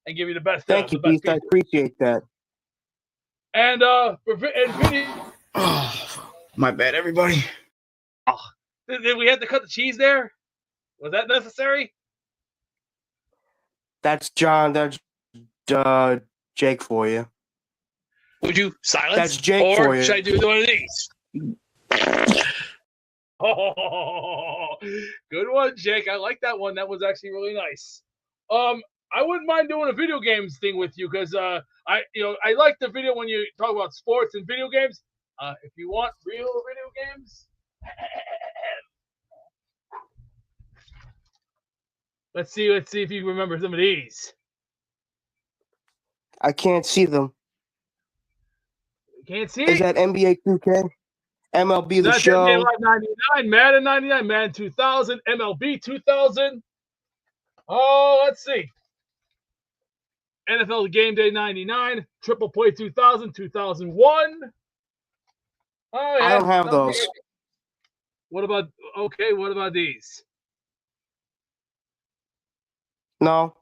and give you the best. Thank you, Beast. I appreciate that. And Vinny. Oh, my bad, everybody. Oh, did we have to cut the cheese there? Was that necessary? That's John. That's Jake for you. Would you silence? That's Jake or for you. should I do one of these? Oh, good one, Jake. I like that one. That was actually really nice. I wouldn't mind doing a video games thing with you because I like the video when you talk about sports and video games. If you want real video games, let's see if you remember some of these. I can't see them. Can't see? Is that NBA 2K? MLB The That's Show? NBA Live 99, Madden 99, Madden 2000, MLB 2000. Oh, let's see. NFL Game Day 99, Triple Play 2000, 2001. Oh, yeah. I don't have those. What about these? No.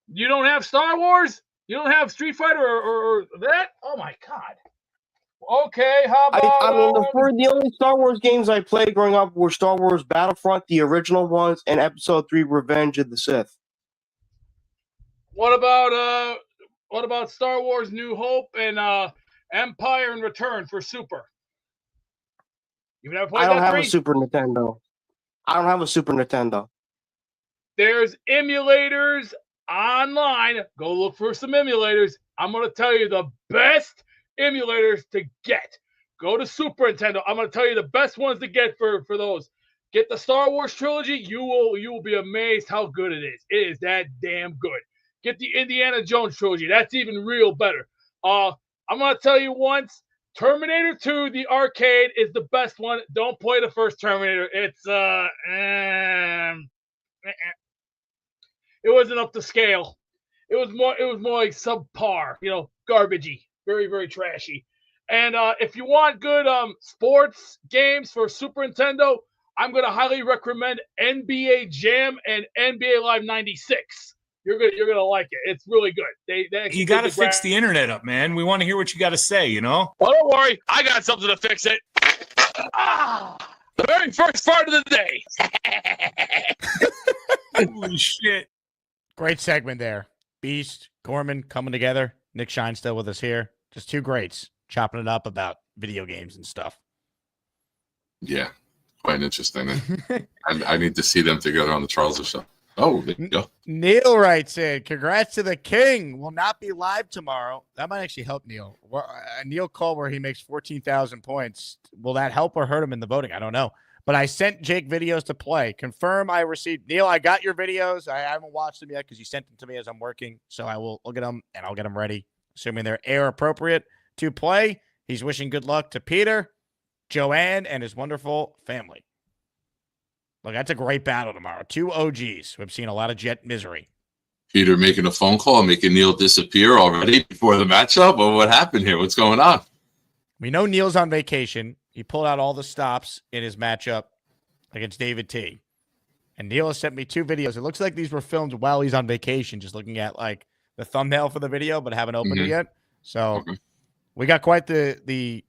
You don't have Star Wars? You don't have Street Fighter or that? Oh, my God. Okay, how about... I mean, the only Star Wars games I played growing up were Star Wars Battlefront, the original ones, and Episode 3 Revenge of the Sith. What about Star Wars New Hope and Empire and Return for Super? You've never played I don't that have three? a Super Nintendo. I don't have a Super Nintendo. There's emulators online. Go look for some emulators. I'm going to tell you the best emulators to get. Go to Super Nintendo. I'm going to tell you the best ones to get for those. Get the Star Wars trilogy. You will be amazed how good it is. It is that damn good. Get the Indiana Jones trilogy. That's even real better. I'm going to tell you once, Terminator 2, the arcade, is the best one. Don't play the first Terminator. It's it wasn't up to scale. It was more like subpar, garbagey, very, very trashy. And if you want good sports games for Super Nintendo, I'm going to highly recommend NBA Jam and NBA Live 96. You're gonna like it. It's really good. They You got to fix the internet up, man. We want to hear what you got to say, Well, don't worry. I got something to fix it. The very first part of the day. Holy shit. Great segment there. Beast, Gorman coming together. Nick Shine still with us here. Just two greats chopping it up about video games and stuff. Yeah, quite interesting. I need to see them together on the Charles Show. Oh, there you go. Neil writes in, congrats to the king. Will not be live tomorrow. That might actually help Neil. Neil called where he makes 14,000 points. Will that help or hurt him in the voting? I don't know. But I sent Jake videos to play. Confirm I received. Neil, I got your videos. I haven't watched them yet because you sent them to me as I'm working. So I will look at them and I'll get them ready, assuming they're air appropriate to play. He's wishing good luck to Peter, Joanne, and his wonderful family. Look, that's a great battle tomorrow. Two OGs who have seen a lot of Jet misery. Peter making a phone call, making Neil disappear already before the matchup? Or what happened here? What's going on? We know Neil's on vacation. He pulled out all the stops in his matchup against David T. And Neil has sent me two videos. It looks like these were filmed while he's on vacation, just looking at like the thumbnail for the video, but haven't opened it yet. So we got quite the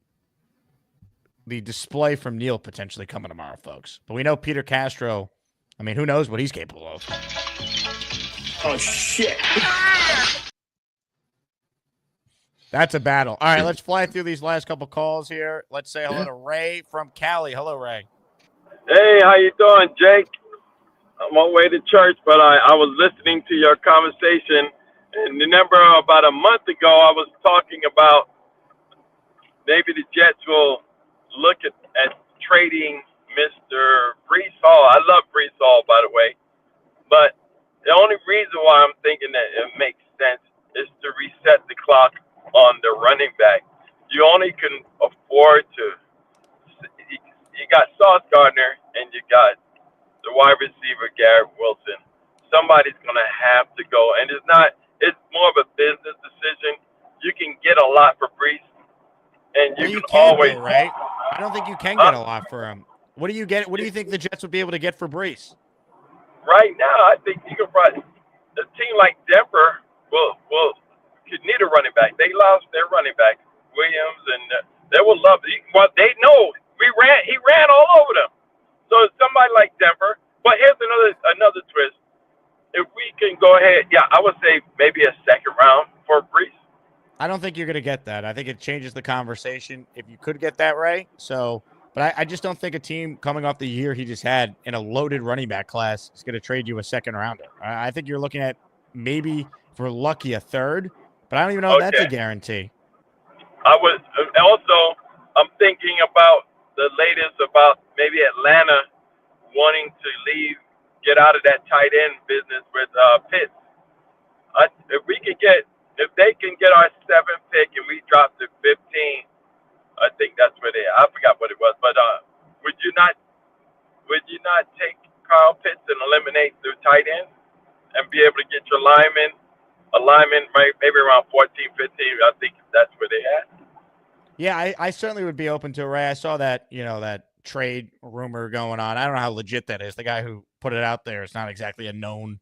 display from Neil potentially coming tomorrow, folks. But we know Peter Castro, I mean, who knows what he's capable of. Oh, shit. That's a battle. All right, let's fly through these last couple calls here. Let's say hello to Ray from Cali. Hello, Ray. Hey, how you doing, Jake? I'm on my way to church, but I was listening to your conversation. And remember, about a month ago, I was talking about maybe the Jets will look at trading Mr. Breece Hall. I love Breece Hall, by the way. But the only reason why I'm thinking that it makes sense is to reset the clock on the running back. You only can afford to. You got Sauce Gardner and you got the wide receiver Garrett Wilson. Somebody's gonna have to go, and it's more of a business decision. You can get a lot for Breece, and you can always. Though, right? I don't think you can get a lot for him. What do you get? What do you think the Jets would be able to get for Breece? Right now, I think you can probably a team like Denver could need a running back. They lost their running back Williams, and they will love it. Well, they know he ran all over them. So somebody like Denver. But here's another twist. If we can go ahead, I would say maybe a second round for Breece. I don't think you're going to get that. I think it changes the conversation if you could get that right. So, but I just don't think a team coming off the year he just had in a loaded running back class is going to trade you a second rounder. I think you're looking at maybe, if we're lucky, a third, but I don't even know if that's a guarantee. I was also, I'm thinking about the latest about maybe Atlanta wanting to leave, get out of that tight end business with Pitts. If they can get our 7th pick and we drop to 15, I think that's where I forgot what it was, but would you not take Kyle Pitts and eliminate the tight end and be able to get your alignment right, maybe around 14, 15? I think that's where they at. Yeah, I certainly would be open to it, Ray. I saw that, that trade rumor going on. I don't know how legit that is. The guy who put it out there is not exactly a known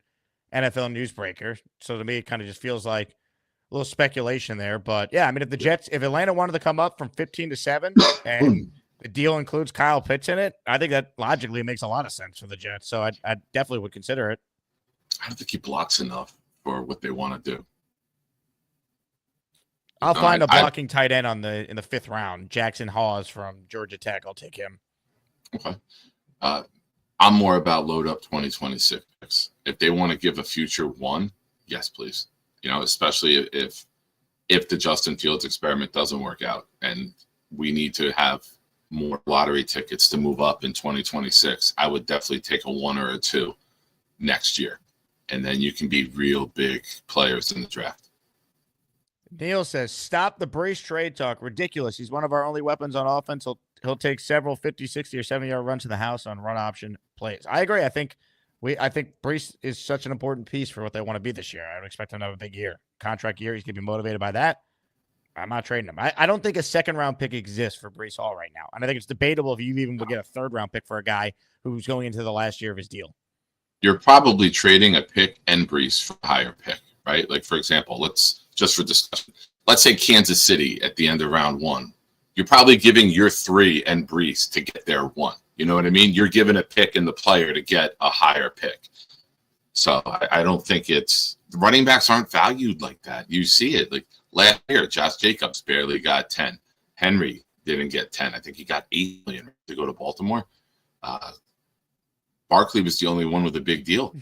NFL newsbreaker. So to me, it kind of just feels like a little speculation there. But yeah, I mean, if Atlanta wanted to come up from 15 to 7 and the deal includes Kyle Pitts in it, I think that logically makes a lot of sense for the Jets. So I definitely would consider it. I don't think he blocks enough for what they want to do. I'll find a blocking tight end in the 5th round. Jackson Hawes from Georgia Tech. I'll take him. Okay. I'm more about load up 2026 picks. If they want to give a future one, yes, please. Especially if the Justin Fields experiment doesn't work out and we need to have more lottery tickets to move up in 2026, I would definitely take a 1 or a 2 next year. And then you can be real big players in the draft. Neil says, stop the Breece trade talk. Ridiculous. He's one of our only weapons on offense. He'll take several 50, 60, or 70-yard runs to the house on run option plays. I agree. I think Breece is such an important piece for what they want to be this year. I would expect him to have a big year. Contract year. He's going to be motivated by that. I'm not trading him. I don't think a 2nd-round pick exists for Breece Hall right now. And I think it's debatable if you even would get a 3rd-round pick for a guy who's going into the last year of his deal. You're probably trading a pick and Breece for a higher pick, right? Like, for example, just for discussion, let's say Kansas City at the end of round 1. You're probably giving your 3 and Breece to get their 1. You know what I mean? You're giving a pick and the player to get a higher pick. So I don't think running backs aren't valued like that. You see it. Like last year, Josh Jacobs barely got 10. Henry didn't get 10. I think he got 8 million to go to Baltimore. Barkley was the only one with a big deal.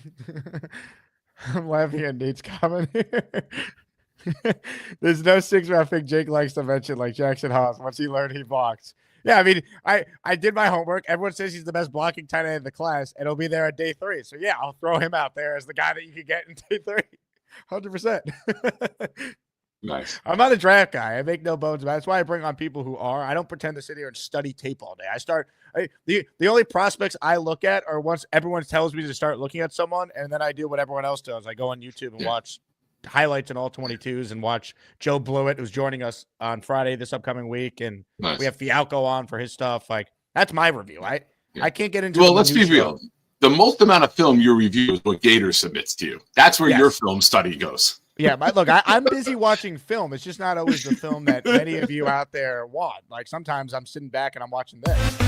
I'm laughing at Nate's comment here. There's no 6th-round pick Jake likes to mention like Jackson Hawes once he learned he blocks. Yeah, I mean, I did my homework. Everyone says he's the best blocking tight end in the class, and he'll be there at day 3. So, yeah, I'll throw him out there as the guy that you could get in day 3. 100%. Nice. I'm not a draft guy. I make no bones about it. That's why I bring on people who are. I don't pretend to sit here and study tape all day. The only prospects I look at are once everyone tells me to start looking at someone, and then I do what everyone else does. I go on YouTube and watch highlights in all 22s and watch Joe Blewett, who's joining us on Friday this upcoming week, and we have Fialco on for his stuff. Like, that's my review. I can't get into. Well, let's be real. The most amount of film you review is what Gator submits to you. That's where your film study goes. Yeah, look, I'm busy watching film. It's just not always the film that many of you out there want. Like, sometimes I'm sitting back and I'm watching this.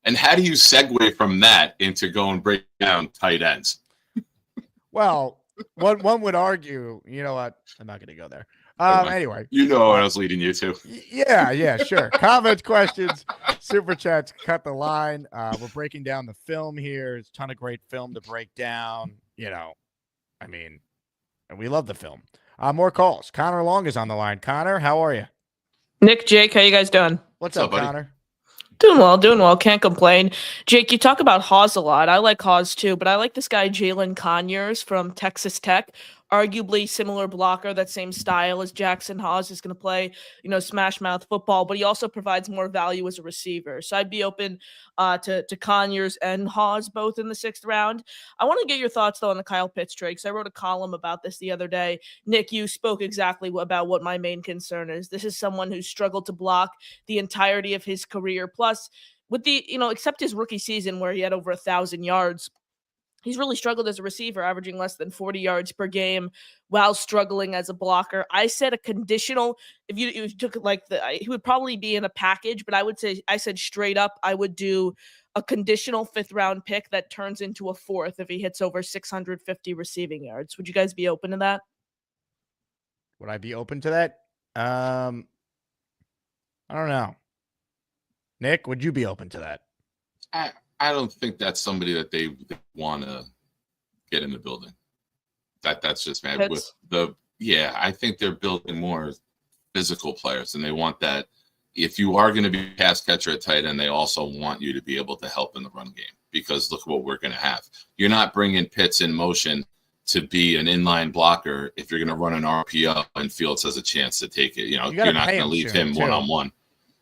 And how do you segue from that into going break down tight ends? Well, one would argue, you know what? I'm not going to go there. Anyway. You know what I was leading you to. Yeah, sure. Comments, questions, super chats, cut the line. We're breaking down the film here. It's a ton of great film to break down. I mean, and we love the film. More calls. Connor Long is on the line. Connor, how are you? Nick, Jake, how you guys doing? What's up, Connor? Doing well. Can't complain. Jake, you talk about Hawes a lot. I like Hawes too, but I like this guy, Jalen Conyers from Texas Tech. Arguably similar blocker, that same style as Jackson Hawes is going to play, smash mouth football, but he also provides more value as a receiver. So I'd be open to Conyers and Hawes both in the 6th round. I want to get your thoughts, though, on the Kyle Pitts trade, because I wrote a column about this the other day. Nick, you spoke exactly about what my main concern is. This is someone who struggled to block the entirety of his career. Plus, with the, except his rookie season where he had over 1,000 yards, He's really struggled as a receiver, averaging less than 40 yards per game while struggling as a blocker. I said a conditional, if you took like he would probably be in a package, but I said straight up, I would do a conditional 5th round pick that turns into a 4th if he hits over 650 receiving yards. Would you guys be open to that? Would I be open to that? I don't know. Nick, would you be open to that? I don't think that's somebody that they want to get in the building. That's just mad with I think they're building more physical players, and they want that. If you are going to be a pass catcher at tight end, they also want you to be able to help in the run game, because look what we're going to have. You're not bringing Pitts in motion to be an inline blocker if you're going to run an RPO and Fields has a chance to take it. You're not going to leave him one-on-one.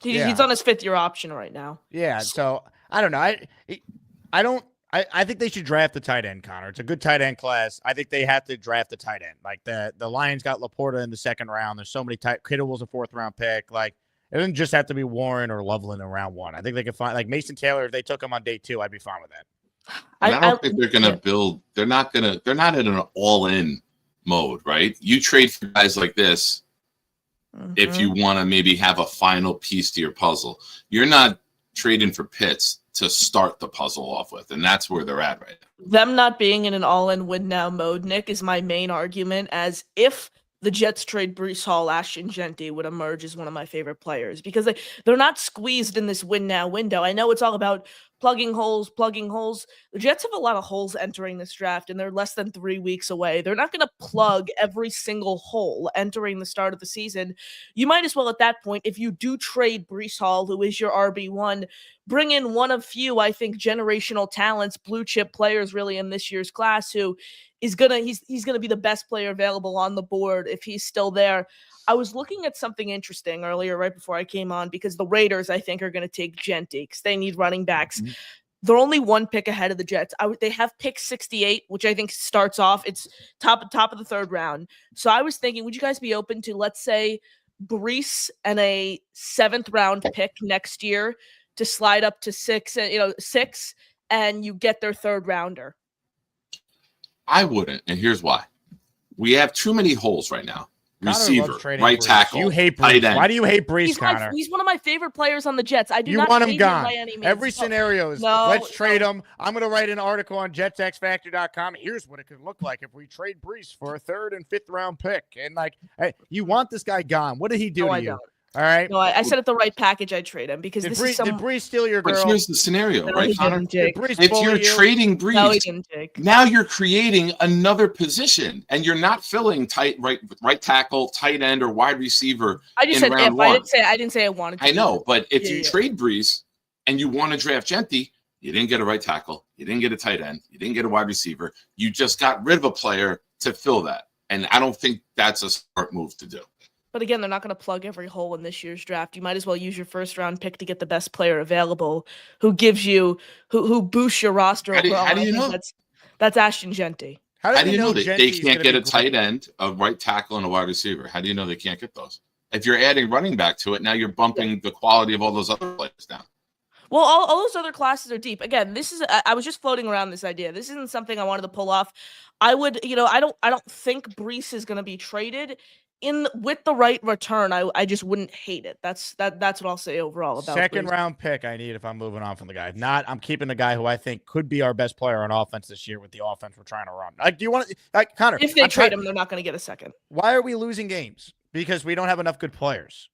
He's on his 5th-year option right now. Yeah, so I don't know. I think they should draft the tight end, Connor. It's a good tight end class. I think they have to draft the tight end. Like the Lions got Laporta in the 2nd round. There's so many Kittle was a 4th round pick. Like it doesn't just have to be Warren or Loveland in round 1. I think they could find like Mason Taylor. If they took him on day 2, I'd be fine with that. I don't think they're going to build. They're not in an all-in mode, right? You trade for guys like this if you want to maybe have a final piece to your puzzle. You're not trading for Pitts to start the puzzle off with, and that's where they're at right now. Them not being in an all-in win-now mode, Nick, is my main argument, as if the Jets trade Breece Hall, Ashton Genty would emerge as one of my favorite players, because they're not squeezed in this win-now window. I know it's all about plugging holes. The Jets have a lot of holes entering this draft, and they're less than 3 weeks away. They're not going to plug every single hole entering the start of the season. You might as well, at that point, if you do trade Breece Hall, who is your RB1, bring in one of few, I think, generational talents, blue chip players really in this year's class, who is he's gonna be the best player available on the board if he's still there. I was looking at something interesting earlier, right before I came on, because the Raiders, I think, are going to take Genty because they need running backs. They're only 1 pick ahead of the Jets. They have pick 68, which I think starts off. It's top of the 3rd round. So I was thinking, would you guys be open to, let's say, Breece and a 7th round pick next year to slide up to 6, and you get their 3rd rounder? I wouldn't, and here's why. We have too many holes right now. Receiver, right tackle, you hate tight Breece. end. Why do you hate Breece, Connor? He's one of my favorite players on the Jets. I do you not want him hate gone. Him by any means. Every scenario is let's trade him. I'm going to write an article on JetsXFactor.com. Here's what it could look like if we trade Breece for a 3rd and 5th round pick. And hey, you want this guy gone. What did he do to you? Don't. All right. No, I said at the right package, I'd trade him because did Breece steal your girl? But here's the scenario, right, Connor? If you're trading Breece, now you're creating another position, and you're not filling right tackle, tight end, or wide receiver. I just said if. I didn't say I wanted to. I know, but if you trade Breece and you want to draft Genty, you didn't get a right tackle, you didn't get a tight end, you didn't get a wide receiver. You just got rid of a player to fill that, and I don't think that's a smart move to do. But again, they're not going to plug every hole in this year's draft. You might as well use your 1st round pick to get the best player available, who gives you, who boosts your roster. How do you know? That's Ashton Genty. How do you know that they can't get a tight end, a right tackle, and a wide receiver? How do you know they can't get those? If you're adding running back to it, now you're bumping the quality of all those other players down. Well, all those other classes are deep. Again, I was just floating around this idea. This isn't something I wanted to pull off. I would, I don't think Breece is going to be traded. With the right return, I just wouldn't hate it. That's what I'll say overall about 2nd Breece. round pick I need if I'm moving on from the guy. If not, I'm keeping the guy who I think could be our best player on offense this year with the offense we're trying to run. Like, do you want to, Connor? If they trade him, they're not going to get a 2nd. Why are we losing games? Because we don't have enough good players,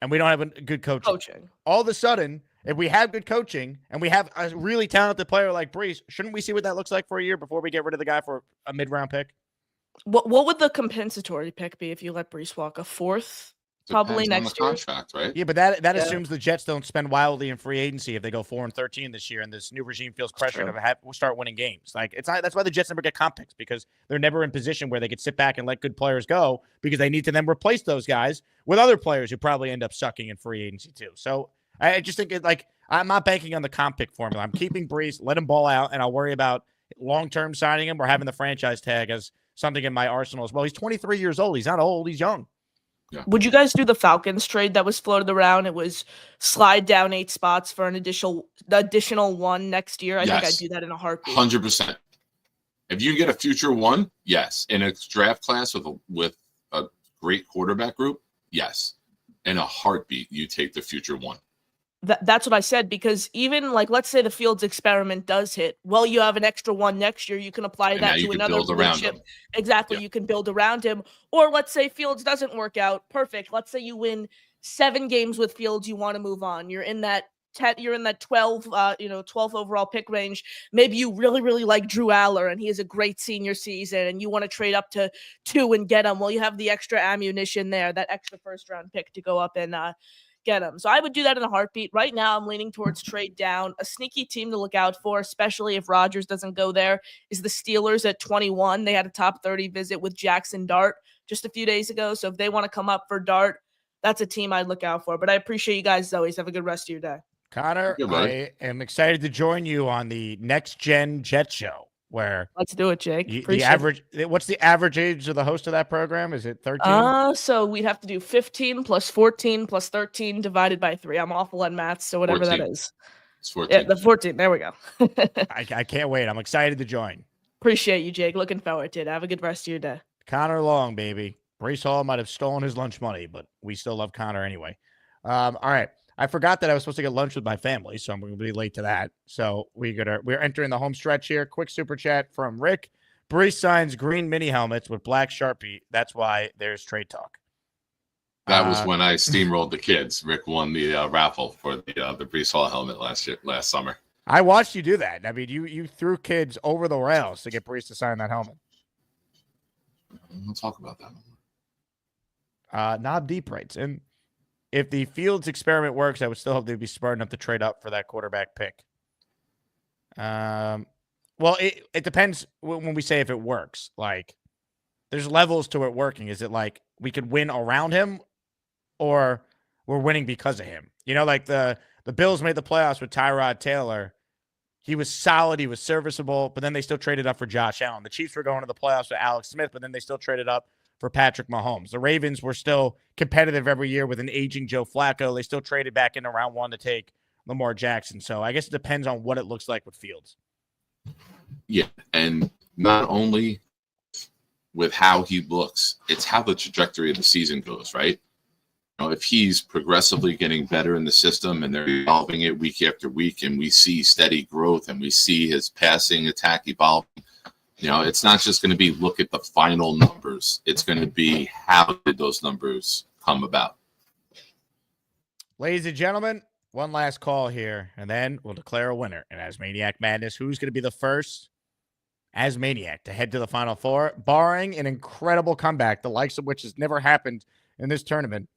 and we don't have good coaching. All of a sudden, if we have good coaching and we have a really talented player like Breece, shouldn't we see what that looks like for a year before we get rid of the guy for a mid-round pick? What would the compensatory pick be if you let Breece walk? A 4th, probably next year. Contract, right? Yeah, but that assumes the Jets don't spend wildly in free agency if they go 4-13 this year, and this new regime feels pressure to start winning games. Like that's why the Jets never get comp picks, because they're never in position where they could sit back and let good players go, because they need to then replace those guys with other players who probably end up sucking in free agency too. So I just think I'm not banking on the comp pick formula. I'm keeping Breece, let him ball out, and I'll worry about long-term signing him or having the franchise tag as something in my arsenal as well. He's 23 years old. He's not old. He's young. Yeah. Would you guys do the Falcons trade that was floated around? It was slide down 8 spots for an additional 1 next year. I think I'd do that in a heartbeat. 100%. If you get a future one, yes. In a draft class with a great quarterback group, yes. In a heartbeat, you take the future one. That's what I said, because even like, let's say the Fields experiment does hit. Well, you have an extra one next year. You can apply And now that you to can another build blue around chip. him. Exactly. Yeah. You can build around him. Or let's say Fields doesn't work out. Perfect. Let's say you win 7 games with Fields. You want to move on. You're in that 12, 12th overall pick range. Maybe you really, really like Drew Aller and he has a great senior season and you want to trade up to 2 and get him. Well, you have the extra ammunition there, that extra first round pick to go up and get him. So I would do that in a heartbeat. Right now, I'm leaning towards trade down. A sneaky team to look out for, especially if Rodgers doesn't go there, is the Steelers at 21. They had a top 30 visit with Jackson Dart just a few days ago. So if they want to come up for Dart, that's a team I'd look out for. But I appreciate you guys, always. Have a good rest of your day. Connor, I am excited to join you on the Next Gen Jet Show, where let's do it, Jake. The average, what's the average age of the host of that program? Is it 13? So we'd have to do 15 plus 14 plus 13 divided by 3. I'm awful at math, so whatever 14. that is. It's 14. Yeah, the 14. There we go. I can't wait. I'm excited to join. Appreciate you, Jake. Looking forward to it. Have a good rest of your day. Connor Long, baby. Breece Hall might have stolen his lunch money, but we still love Connor anyway. All right. I forgot that I was supposed to get lunch with my family, so I'm going to be late to that. So we're entering the home stretch here. Quick super chat from Rick. Breece signs green mini helmets with black Sharpie. That's why there's trade talk. That was when I steamrolled the kids. Rick won the raffle for the Breece Hall helmet last summer. I watched you do that. I mean, you threw kids over the rails to get Breece to sign that helmet. We'll talk about that. Knob Deep writes, and if the Fields experiment works, I would still hope they'd be smart enough to trade up for that quarterback pick. Well, it depends when we say if it works. Like, there's levels to it working. Is it like we could win around him, or we're winning because of him? You know, like the Bills made the playoffs with Tyrod Taylor. He was solid. He was serviceable, but then they still traded up for Josh Allen. The Chiefs were going to the playoffs with Alex Smith, but then they still traded up for Patrick Mahomes. The Ravens were still competitive every year with an aging Joe Flacco. They still traded back into round 1 to take Lamar Jackson. So I guess it depends on what it looks like with Fields. Yeah, and not only with how he looks, it's how the trajectory of the season goes, right? You know, if he's progressively getting better in the system and they're evolving it week after week, and we see steady growth and we see his passing attack evolving, you know, it's not just going to be look at the final numbers. It's going to be how did those numbers come about. Ladies and gentlemen, one last call here, and then we'll declare a winner in ASMANIAC Madness. Who's going to be the first ASMANIAC to head to the Final Four, barring an incredible comeback, the likes of which has never happened in this tournament?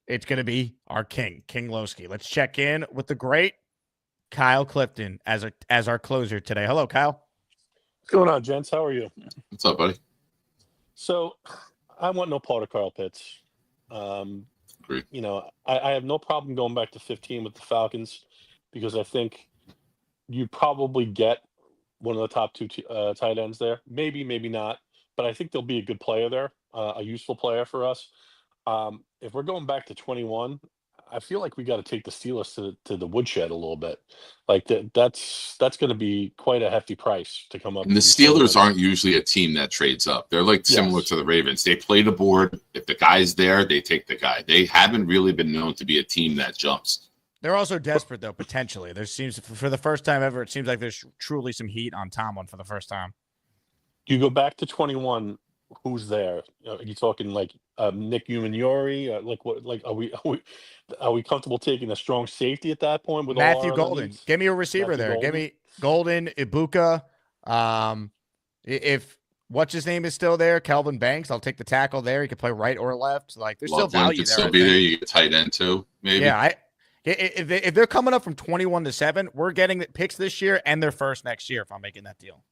It's going to be our King Loski. Let's check in with the great Kyle Clifton as our closer today. Hello, Kyle. What's going on, gents? How are you? What's up, buddy? So, I want no part of Carl Pitts. Great. You know, I have no problem going back to 15 with the Falcons because I think you probably get one of the top 2 tight ends there. Maybe, maybe not. But I think there'll be a good player there, a useful player for us. If we're going back to 21, I feel like we got to take the Steelers to the woodshed a little bit. Like that's going to be quite a hefty price to come up. And the Steelers aren't usually a team that trades up. They're like similar to the Ravens. They play the board. If the guy's there, they take the guy. They haven't really been known to be a team that jumps. They're also desperate, though, potentially. There seems, for the first time ever, it seems like there's truly some heat on Tomlin for the first time. You go back to 21. Who's there? Are you talking like Nick Umanori? Like what? Like are we comfortable taking a strong safety at that point with Matthew all our Golden? needs? Give me a receiver Matthew there. Golden? Give me Golden, Ibuka. If what's his name is still there, Kelvin Banks, I'll take the tackle there. He could play right or left. Like there's still value could there. still be there. You get tight end too, maybe. Yeah, if they're coming up from 21 to 7, we're getting picks this year and their first next year if I'm making that deal.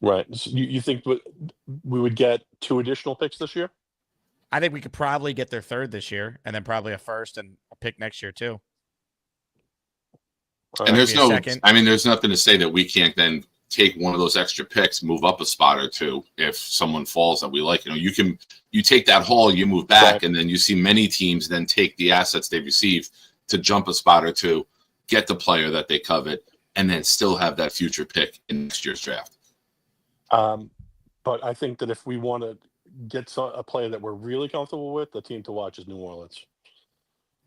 Right. So you think we would get 2 additional picks this year? I think we could probably get their third this year and then probably a first and a pick next year too. And there's there's nothing to say that we can't then take one of those extra picks, move up a spot or 2 if someone falls that we like. You know, you take that haul, you move back, and then you see many teams then take the assets they receive to jump a spot or 2, get the player that they covet, and then still have that future pick in next year's draft. But I think that if we want to get a player that we're really comfortable with, the team to watch is New Orleans,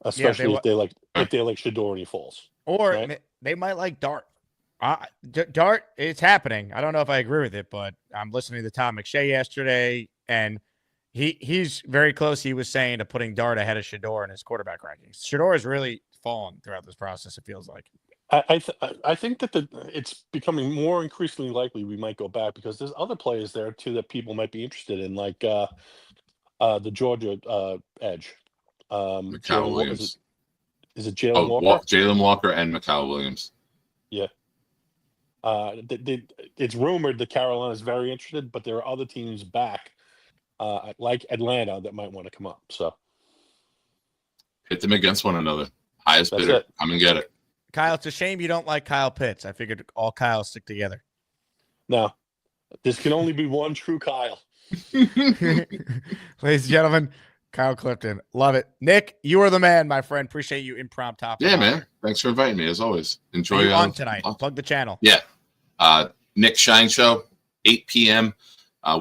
especially if they like Shador and he falls. Or right? they might like Dart. Dart, it's happening. I don't know if I agree with it, but I'm listening to Tom McShay yesterday, and he's very close. He was saying to putting Dart ahead of Shador in his quarterback rankings. Shador has really fallen throughout this process, it feels like. I think that it's becoming more increasingly likely we might go back because there's other players there too that people might be interested in, like the Georgia edge. Mikal Williams. Is it Jalen Walker? Jalen Walker and Mikal Williams. Yeah. It's rumored that Carolina is very interested, but there are other teams back, like Atlanta, that might want to come up. So hit them against one another. Highest bidder, come and get it. Kyle, it's a shame you don't like Kyle Pitts. I figured all Kyles stick together. No, this can only be one true Kyle. Ladies and gentlemen, Kyle Clifton. Love it. Nick, you are the man, my friend. Appreciate you impromptu. Yeah, man. Thanks for inviting me, as always. Enjoy you on tonight. Plug the channel. Yeah. Nick Shine Show, 8 p.m.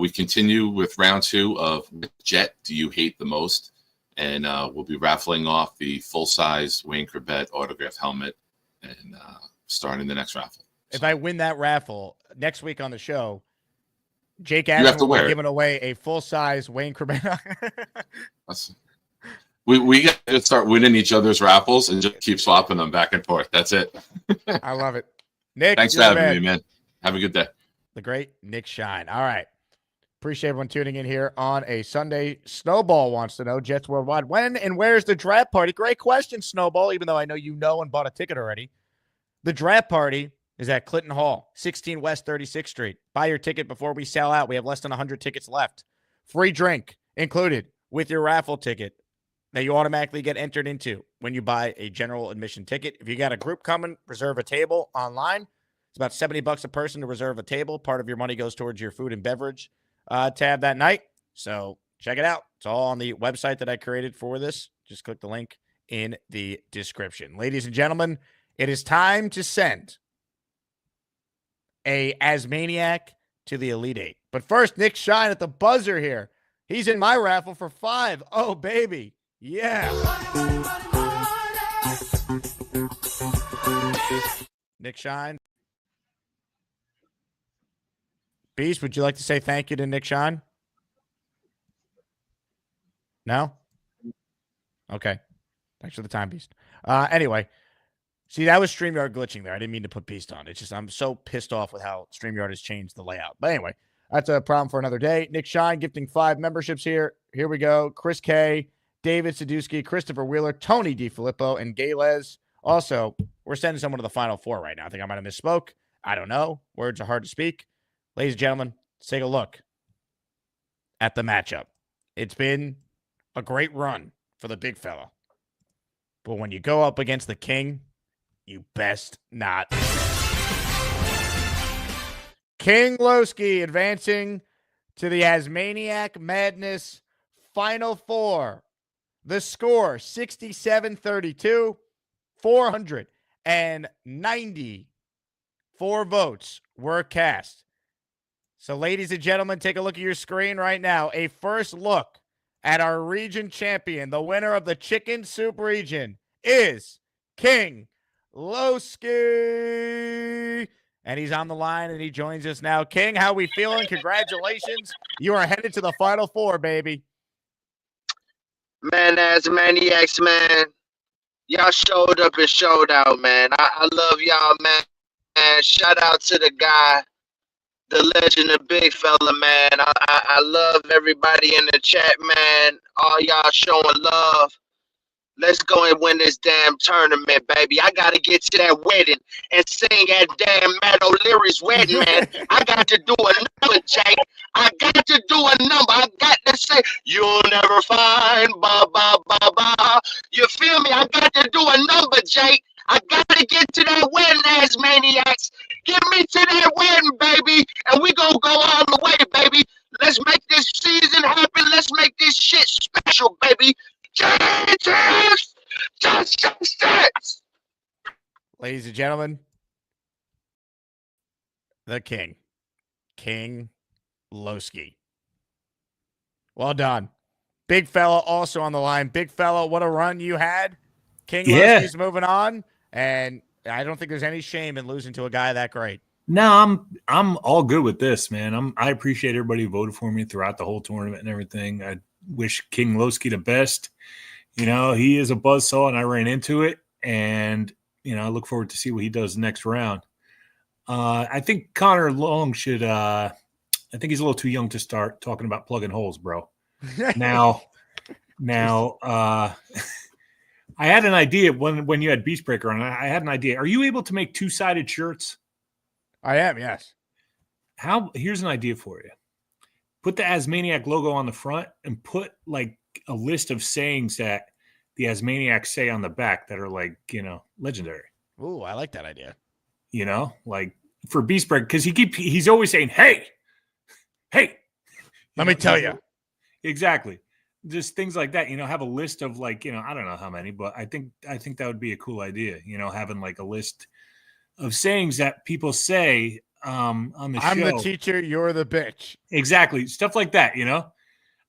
We continue with round 2 of Jet, Do You Hate the Most? And we'll be raffling off the full-size Wayne Corbett autographed helmet and starting the next raffle. If I win that raffle next week on the show, Jake Asman will be giving away a full-size Wayne Corbett. We got to start winning each other's raffles and just keep swapping them back and forth. That's it. I love it. Nick, thanks for having me, man. Have a good day. The great Nick Shine. All right. Appreciate everyone tuning in here on a Sunday. Snowball wants to know, Jets Worldwide, when and where's the draft party? Great question, Snowball, even though I know you know and bought a ticket already. The draft party is at Clinton Hall, 16 West 36th Street. Buy your ticket before we sell out. We have less than 100 tickets left. Free drink included with your raffle ticket that you automatically get entered into when you buy a general admission ticket. If you got a group coming, reserve a table online. It's about $70 a person to reserve a table. Part of your money goes towards your food and beverage tab that night. So check it out. It's all on the website that I created for this. Just click the link in the description. Ladies and gentlemen, it is time to send a Asmaniac to the Elite Eight. But first, Nick Shine at the buzzer here. He's in my raffle for 5. Oh, baby. Yeah. Nick Shine. Beast, would you like to say thank you to Nick Shine? No? Okay. Thanks for the time, Beast. Anyway, see, that was StreamYard glitching there. I didn't mean to put Beast on. It's just I'm so pissed off with how StreamYard has changed the layout. But anyway, that's a problem for another day. Nick Shine gifting 5 memberships here. Here we go. Chris K, David Sadusky, Christopher Wheeler, Tony DiFilippo, and Galez. Also, we're sending someone to the Final Four right now. I think I might have misspoke. I don't know. Words are hard to speak. Ladies and gentlemen, let's take a look at the matchup. It's been a great run for the big fella. But when you go up against the king, you best not. King Loski advancing to the ASMANIAC Madness Final Four. The score, 67-32, 494 votes were cast. So, ladies and gentlemen, take a look at your screen right now. A first look at our region champion. The winner of the Chicken Soup region is King Loski. And he's on the line, and he joins us now. King, how we feeling? Congratulations. You are headed to the Final Four, baby. Man, Asmaniacs, man. Y'all showed up and showed out, man. I love y'all, man. Shout out to the guy, the legend, the big fella, man. I love everybody in the chat, man. All y'all showing love. Let's go and win this damn tournament, baby. I got to get to that wedding and sing at damn Matt O'Leary's wedding, man. I got to do a number, Jake. I got to do a number. I got to say, you'll never find, ba, ba, ba, ba. You feel me? I got to do a number, Jake. I got to get to that wedding, Asmaniacs. Get me to that wedding, baby. And we going to go all the way, baby. Let's make this season happen. Let's make this shit special, baby. Just. Ladies and gentlemen, the king, King Loski. Well done. Big fella also on the line. Big fella, what a run you had. King Loski's moving on, and I don't think there's any shame in losing to a guy that great. No, I'm all good with this, man. I appreciate everybody who voted for me throughout the whole tournament and everything. I wish King Loski the best. You know, he is a buzzsaw, and I ran into it, and I look forward to see what he does next round. I think Connor Long should. I think he's a little too young to start talking about plugging holes, bro. Now, I had an idea when you had Beastbreaker on. I had an idea. Are you able to make 2-sided shirts? I am, yes. Here's an idea for you. Put the Asmaniac logo on the front and put like a list of sayings that the Asmaniacs say on the back that are like, legendary. Ooh, I like that idea. Like for Beastbreaker, because he's always saying, hey. Let me tell you. Exactly. Just things like that, have a list of like, I don't know how many, but I think that would be a cool idea, having like a list of sayings that people say on the show. I'm the teacher, you're the bitch. Exactly. Stuff like that,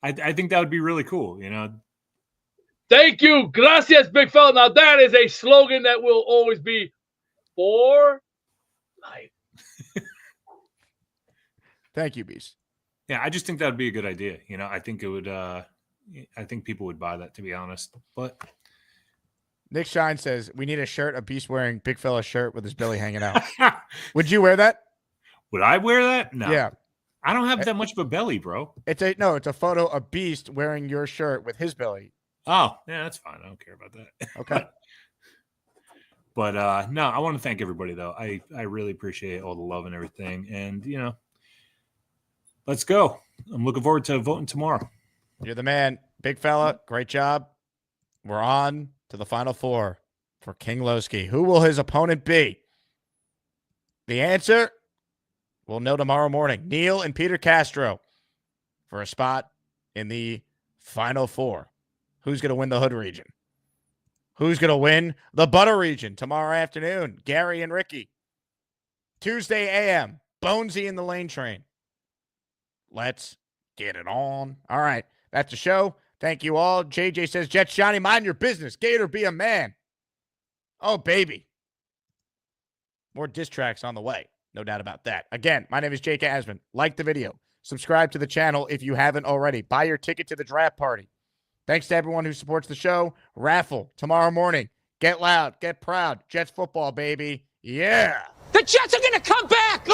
I think that would be really cool, Thank you. Gracias, big fella. Now that is a slogan that will always be for life. Thank you, Beast. Yeah, I just think that would be a good idea. I think it would I think people would buy that, to be honest. But Nick Shine says we need a shirt, a Beast wearing big fella shirt with his belly hanging out. Would you wear that? Would I wear that? No. Yeah. I don't have that much of a belly, bro. It's a photo of Beast wearing your shirt with his belly. Oh, yeah, that's fine. I don't care about that. Okay. But no, I want to thank everybody though. I really appreciate all the love and everything. And let's go. I'm looking forward to voting tomorrow. You're the man. Big fella, great job. We're on to the final four for King Loski. Who will his opponent be? The answer we'll know tomorrow morning. Neil and Peter Castro for a spot in the final four. Who's going to win the Hood region? Who's going to win the Butter region tomorrow afternoon? Gary and Ricky. Tuesday a.m. Bonesy in the Lane Train. Let's get it on. All right. That's the show. Thank you all. JJ says, Jet Shiny, mind your business. Gator, be a man. Oh, baby. More diss tracks on the way. No doubt about that. Again, my name is Jake Asman. Like the video. Subscribe to the channel if you haven't already. Buy your ticket to the draft party. Thanks to everyone who supports the show. Raffle tomorrow morning. Get loud. Get proud. Jets football, baby. Yeah. The Jets are going to come back.